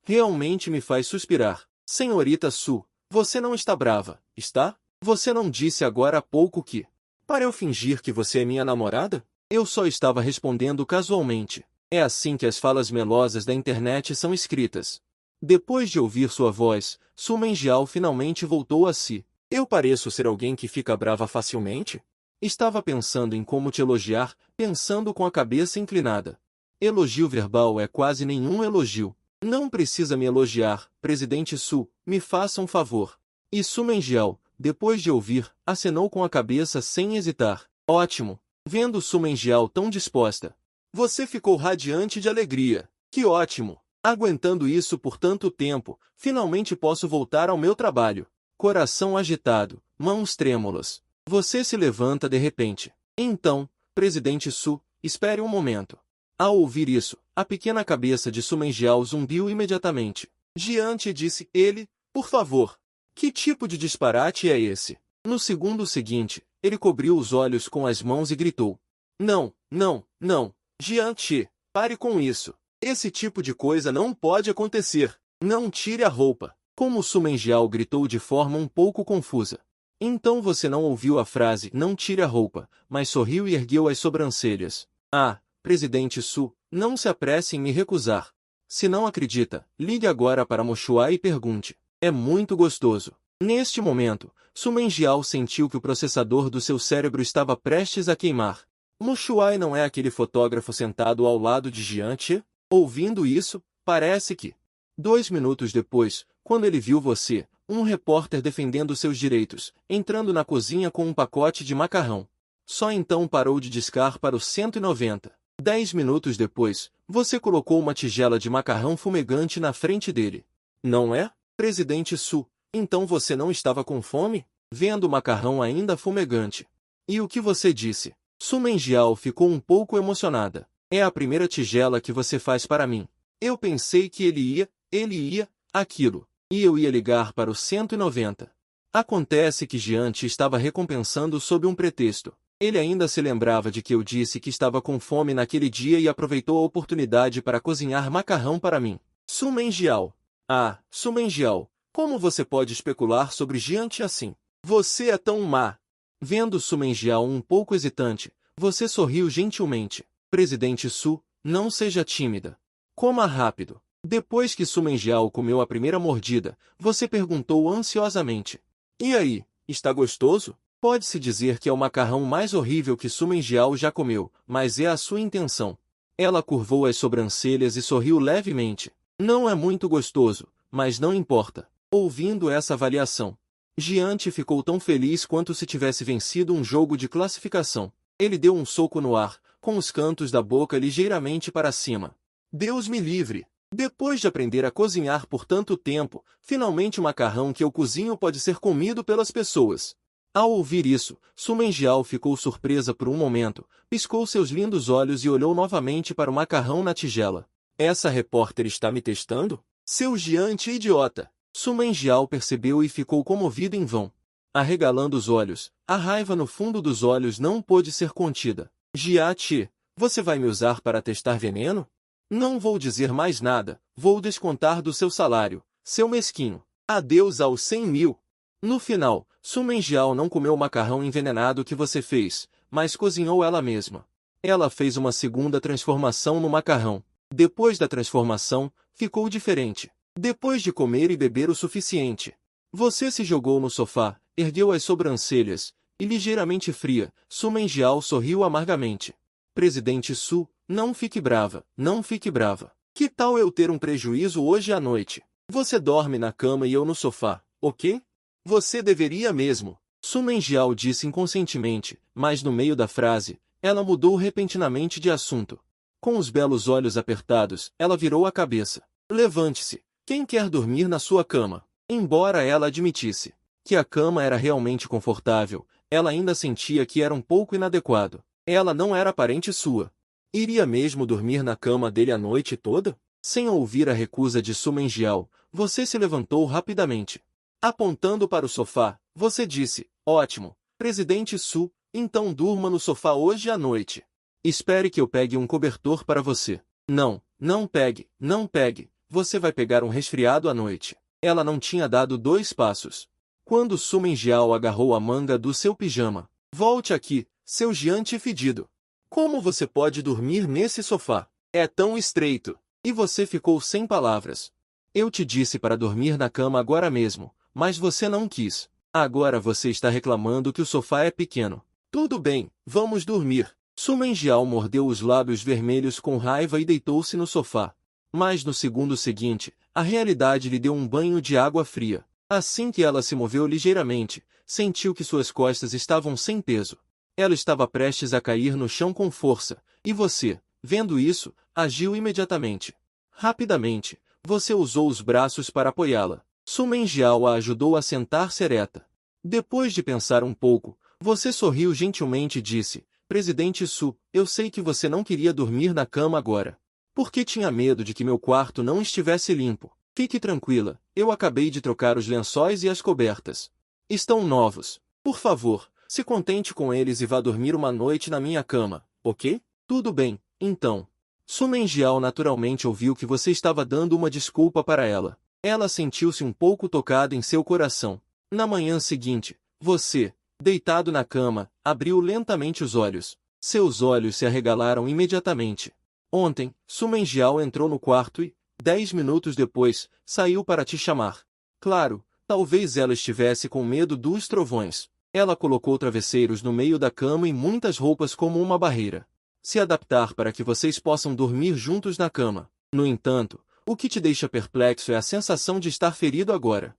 Realmente me faz suspirar. Senhorita Su, você não está brava, está? Você não disse agora há pouco que... Para eu fingir que você é minha namorada? Eu só estava respondendo casualmente. É assim que as falas melosas da internet são escritas. Depois de ouvir sua voz, Su Menjiao finalmente voltou a si. Eu pareço ser alguém que fica brava facilmente? Estava pensando em como te elogiar, pensando com a cabeça inclinada. Elogio verbal é quase nenhum elogio. Não precisa me elogiar, presidente Su, me faça um favor. E Su Menjiao, depois de ouvir, acenou com a cabeça sem hesitar. Ótimo! Vendo Su Menjiao tão disposta. Você ficou radiante de alegria. Que ótimo! Aguentando isso por tanto tempo, finalmente posso voltar ao meu trabalho. Coração agitado, mãos trêmulas. Você se levanta de repente. Então, presidente Su, espere um momento. Ao ouvir isso, a pequena cabeça de Su Menjiao zumbiu imediatamente. Diante disse ele, por favor. Que tipo de disparate é esse? No segundo seguinte, ele cobriu os olhos com as mãos e gritou. Não, não, não. Diante, pare com isso. Esse tipo de coisa não pode acontecer. Não tire a roupa. Como Su Menjiao gritou de forma um pouco confusa. Então você não ouviu a frase não tire a roupa, mas sorriu e ergueu as sobrancelhas. Ah, presidente Su, não se apresse em me recusar. Se não acredita, ligue agora para Moshuai e pergunte. É muito gostoso. Neste momento, Su Menjiao sentiu que o processador do seu cérebro estava prestes a queimar. Moshuai não é aquele fotógrafo sentado ao lado de Jiante? Ouvindo isso, parece que... 2 minutos depois, quando ele viu você, um repórter defendendo seus direitos, entrando na cozinha com um pacote de macarrão. Só então parou de discar para o 190. 10 minutos depois, você colocou uma tigela de macarrão fumegante na frente dele. Não é, presidente Su? Então você não estava com fome? Vendo o macarrão ainda fumegante. E o que você disse? Su Menjiao ficou um pouco emocionada. É a primeira tigela que você faz para mim. Eu pensei que ele ia, aquilo. E eu ia ligar para o 190. Acontece que Jiante estava recompensando sob um pretexto. Ele ainda se lembrava de que eu disse que estava com fome naquele dia e aproveitou a oportunidade para cozinhar macarrão para mim. Su Menjiao. Ah, Su Menjiao, como você pode especular sobre Jiante assim? Você é tão má. Vendo Su Menjiao um pouco hesitante, você sorriu gentilmente. Presidente Su, não seja tímida. Coma rápido. Depois que Su Menjiao comeu a primeira mordida, você perguntou ansiosamente. E aí, está gostoso? Pode-se dizer que é o macarrão mais horrível que Su Menjiao já comeu, mas é a sua intenção. Ela curvou as sobrancelhas e sorriu levemente. Não é muito gostoso, mas não importa. Ouvindo essa avaliação, Jiante ficou tão feliz quanto se tivesse vencido um jogo de classificação. Ele deu um soco no ar, com os cantos da boca ligeiramente para cima. Deus me livre! Depois de aprender a cozinhar por tanto tempo, finalmente o macarrão que eu cozinho pode ser comido pelas pessoas. Ao ouvir isso, Su Menjiao ficou surpresa por um momento, piscou seus lindos olhos e olhou novamente para o macarrão na tigela. Essa repórter está me testando? Seu Jiante idiota! Su Menjiao percebeu e ficou comovido em vão. Arregalando os olhos, a raiva no fundo dos olhos não pôde ser contida. Jiate, você vai me usar para testar veneno? Não vou dizer mais nada, vou descontar do seu salário, seu mesquinho. Adeus aos 100 mil. No final, Su Menjiao não comeu o macarrão envenenado que você fez, mas cozinhou ela mesma. Ela fez uma segunda transformação no macarrão. Depois da transformação, ficou diferente. Depois de comer e beber o suficiente, você se jogou no sofá, ergueu as sobrancelhas, e ligeiramente fria, Su Menjiao sorriu amargamente. Presidente Su, não fique brava, não fique brava. Que tal eu ter um prejuízo hoje à noite? Você dorme na cama e eu no sofá, ok? Você deveria mesmo. Su Menjiao disse inconscientemente, mas no meio da frase, ela mudou repentinamente de assunto. Com os belos olhos apertados, ela virou a cabeça. Levante-se. Quem quer dormir na sua cama? Embora ela admitisse que a cama era realmente confortável, ela ainda sentia que era um pouco inadequado. Ela não era parente sua. Iria mesmo dormir na cama dele a noite toda? Sem ouvir a recusa de Su Menjiao, você se levantou rapidamente. Apontando para o sofá, você disse, ótimo, presidente Su, então durma no sofá hoje à noite. Espere que eu pegue um cobertor para você. Não, Não pegue, não pegue, você vai pegar um resfriado à noite. Ela não tinha dado 2 passos, quando Su Mengjiao agarrou a manga do seu pijama. Volte aqui, seu giante fedido. Como você pode dormir nesse sofá? É tão estreito. E você ficou sem palavras. Eu te disse para dormir na cama agora mesmo, mas você não quis. Agora você está reclamando que o sofá é pequeno. Tudo bem, vamos dormir. Su Mengjiao mordeu os lábios vermelhos com raiva e deitou-se no sofá. Mas no segundo seguinte, a realidade lhe deu um banho de água fria. Assim que ela se moveu ligeiramente, sentiu que suas costas estavam sem peso. Ela estava prestes a cair no chão com força, e você, vendo isso, agiu imediatamente. Rapidamente, você usou os braços para apoiá-la. Su Mengjiao a ajudou a sentar-se ereta. Depois de pensar um pouco, você sorriu gentilmente e disse: Presidente Su, eu sei que você não queria dormir na cama agora. Porque tinha medo de que meu quarto não estivesse limpo. Fique tranquila, eu acabei de trocar os lençóis e as cobertas. Estão novos. Por favor, se contente com eles e vá dormir uma noite na minha cama, ok? Tudo bem, então. Su Mengjiao naturalmente ouviu que você estava dando uma desculpa para ela. Ela sentiu-se um pouco tocada em seu coração. Na manhã seguinte, você, deitado na cama, abriu lentamente os olhos. Seus olhos se arregalaram imediatamente. Ontem, Su Mengjiao entrou no quarto e, 10 minutos depois, saiu para te chamar. Claro, talvez ela estivesse com medo dos trovões. Ela colocou travesseiros no meio da cama e muitas roupas como uma barreira. Se adaptar para que vocês possam dormir juntos na cama. No entanto, o que te deixa perplexo é a sensação de estar ferido agora.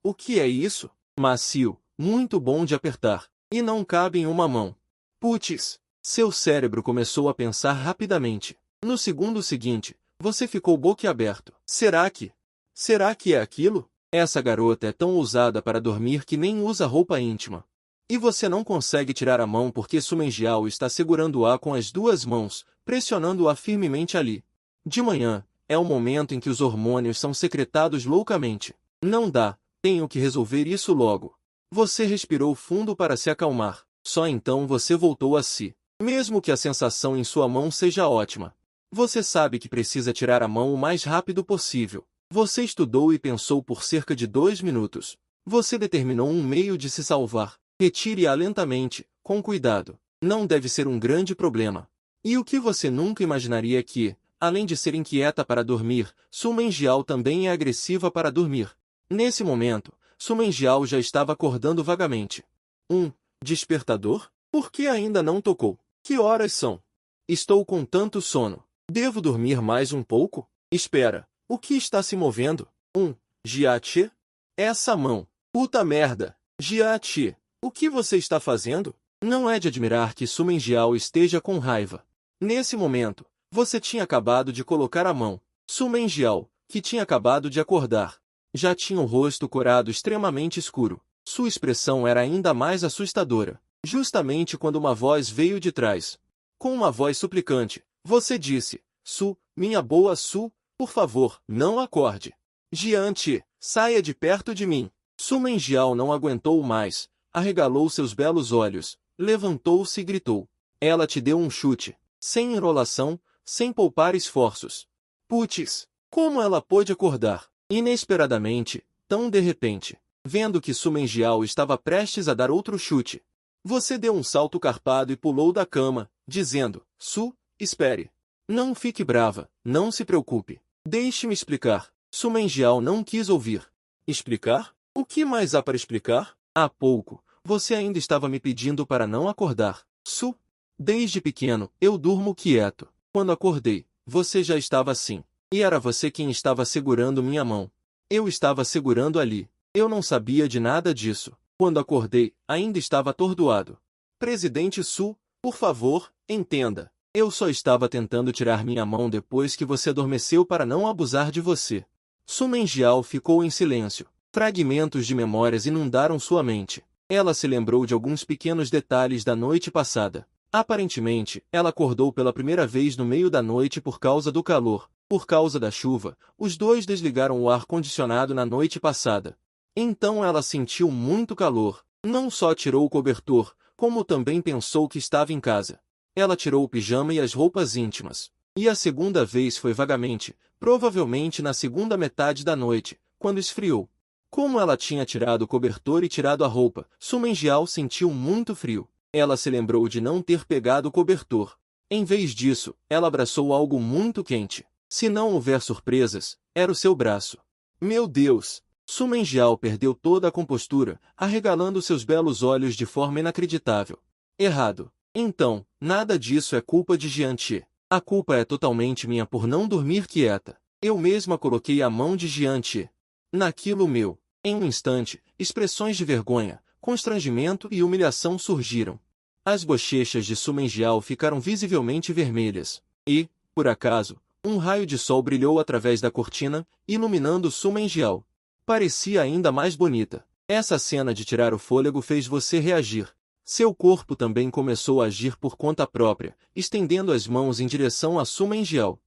O que é isso? Macio, muito bom de apertar, e não cabe em uma mão. Putz! Seu cérebro começou a pensar rapidamente. No segundo seguinte, você ficou boquiaberto. Será que é aquilo? Essa garota é tão ousada para dormir que nem usa roupa íntima. E você não consegue tirar a mão porque Su Mengjiao está segurando-a com as 2 mãos, pressionando-a firmemente ali. De manhã, é o momento em que os hormônios são secretados loucamente. Não dá, tenho que resolver isso logo. Você respirou fundo para se acalmar. Só então você voltou a si. Mesmo que a sensação em sua mão seja ótima. Você sabe que precisa tirar a mão o mais rápido possível. Você estudou e pensou por cerca de 2 minutos. Você determinou um meio de se salvar. Retire-a lentamente, com cuidado. Não deve ser um grande problema. E o que você nunca imaginaria é que, além de ser inquieta para dormir, Su Mengjiao também é agressiva para dormir. Nesse momento, Su Mengjiao já estava acordando vagamente. Despertador? Por que ainda não tocou? Que horas são? Estou com tanto sono. Devo dormir mais um pouco? Espera, o que está se movendo? Jiachi? Essa mão. Puta merda. Jiachi, o que você está fazendo? Não é de admirar que Su Mengjiao esteja com raiva. Nesse momento, você tinha acabado de colocar a mão. Su Mengjiao, que tinha acabado de acordar, já tinha o rosto corado extremamente escuro. Sua expressão era ainda mais assustadora. Justamente quando uma voz veio de trás. Com uma voz suplicante, você disse: Su, minha boa Su, por favor, não acorde. Jiante, saia de perto de mim. Su Mengjiao não aguentou mais, arregalou seus belos olhos, levantou-se e gritou. Ela te deu um chute, sem enrolação, sem poupar esforços. Putz, como ela pôde acordar? Inesperadamente, tão de repente, vendo que Su Mengjiao estava prestes a dar outro chute. Você deu um salto carpado e pulou da cama, dizendo: Su, espere. Não fique brava, não se preocupe. Deixe-me explicar. Su Mengjiao não quis ouvir. Explicar? O que mais há para explicar? Há pouco, você ainda estava me pedindo para não acordar. Su, desde pequeno, eu durmo quieto. Quando acordei, você já estava assim. E era você quem estava segurando minha mão. Eu estava segurando ali. Eu não sabia de nada disso. Quando acordei, ainda estava atordoado. Presidente Su, por favor, entenda. Eu só estava tentando tirar minha mão depois que você adormeceu para não abusar de você. Su Mengjiao ficou em silêncio. Fragmentos de memórias inundaram sua mente. Ela se lembrou de alguns pequenos detalhes da noite passada. Aparentemente, ela acordou pela primeira vez no meio da noite por causa do calor. Por causa da chuva, os 2 desligaram o ar-condicionado na noite passada. Então ela sentiu muito calor. Não só tirou o cobertor, como também pensou que estava em casa. Ela tirou o pijama e as roupas íntimas. E a segunda vez foi vagamente, provavelmente na segunda metade da noite, quando esfriou. Como ela tinha tirado o cobertor e tirado a roupa, Su Menjiao sentiu muito frio. Ela se lembrou de não ter pegado o cobertor. Em vez disso, ela abraçou algo muito quente. Se não houver surpresas, era o seu braço. Meu Deus! Su Menjiao perdeu toda a compostura, arregalando seus belos olhos de forma inacreditável. Errado. Então, nada disso é culpa de Jian Qi. A culpa é totalmente minha por não dormir quieta. Eu mesma coloquei a mão de Jian Qi naquilo meu. Em um instante, expressões de vergonha, constrangimento e humilhação surgiram. As bochechas de Su Menjiao ficaram visivelmente vermelhas. E, por acaso, um raio de sol brilhou através da cortina, iluminando Su Menjiao. Parecia ainda mais bonita. Essa cena de tirar o fôlego fez você reagir. Seu corpo também começou a agir por conta própria, estendendo as mãos em direção a Su Menjiao.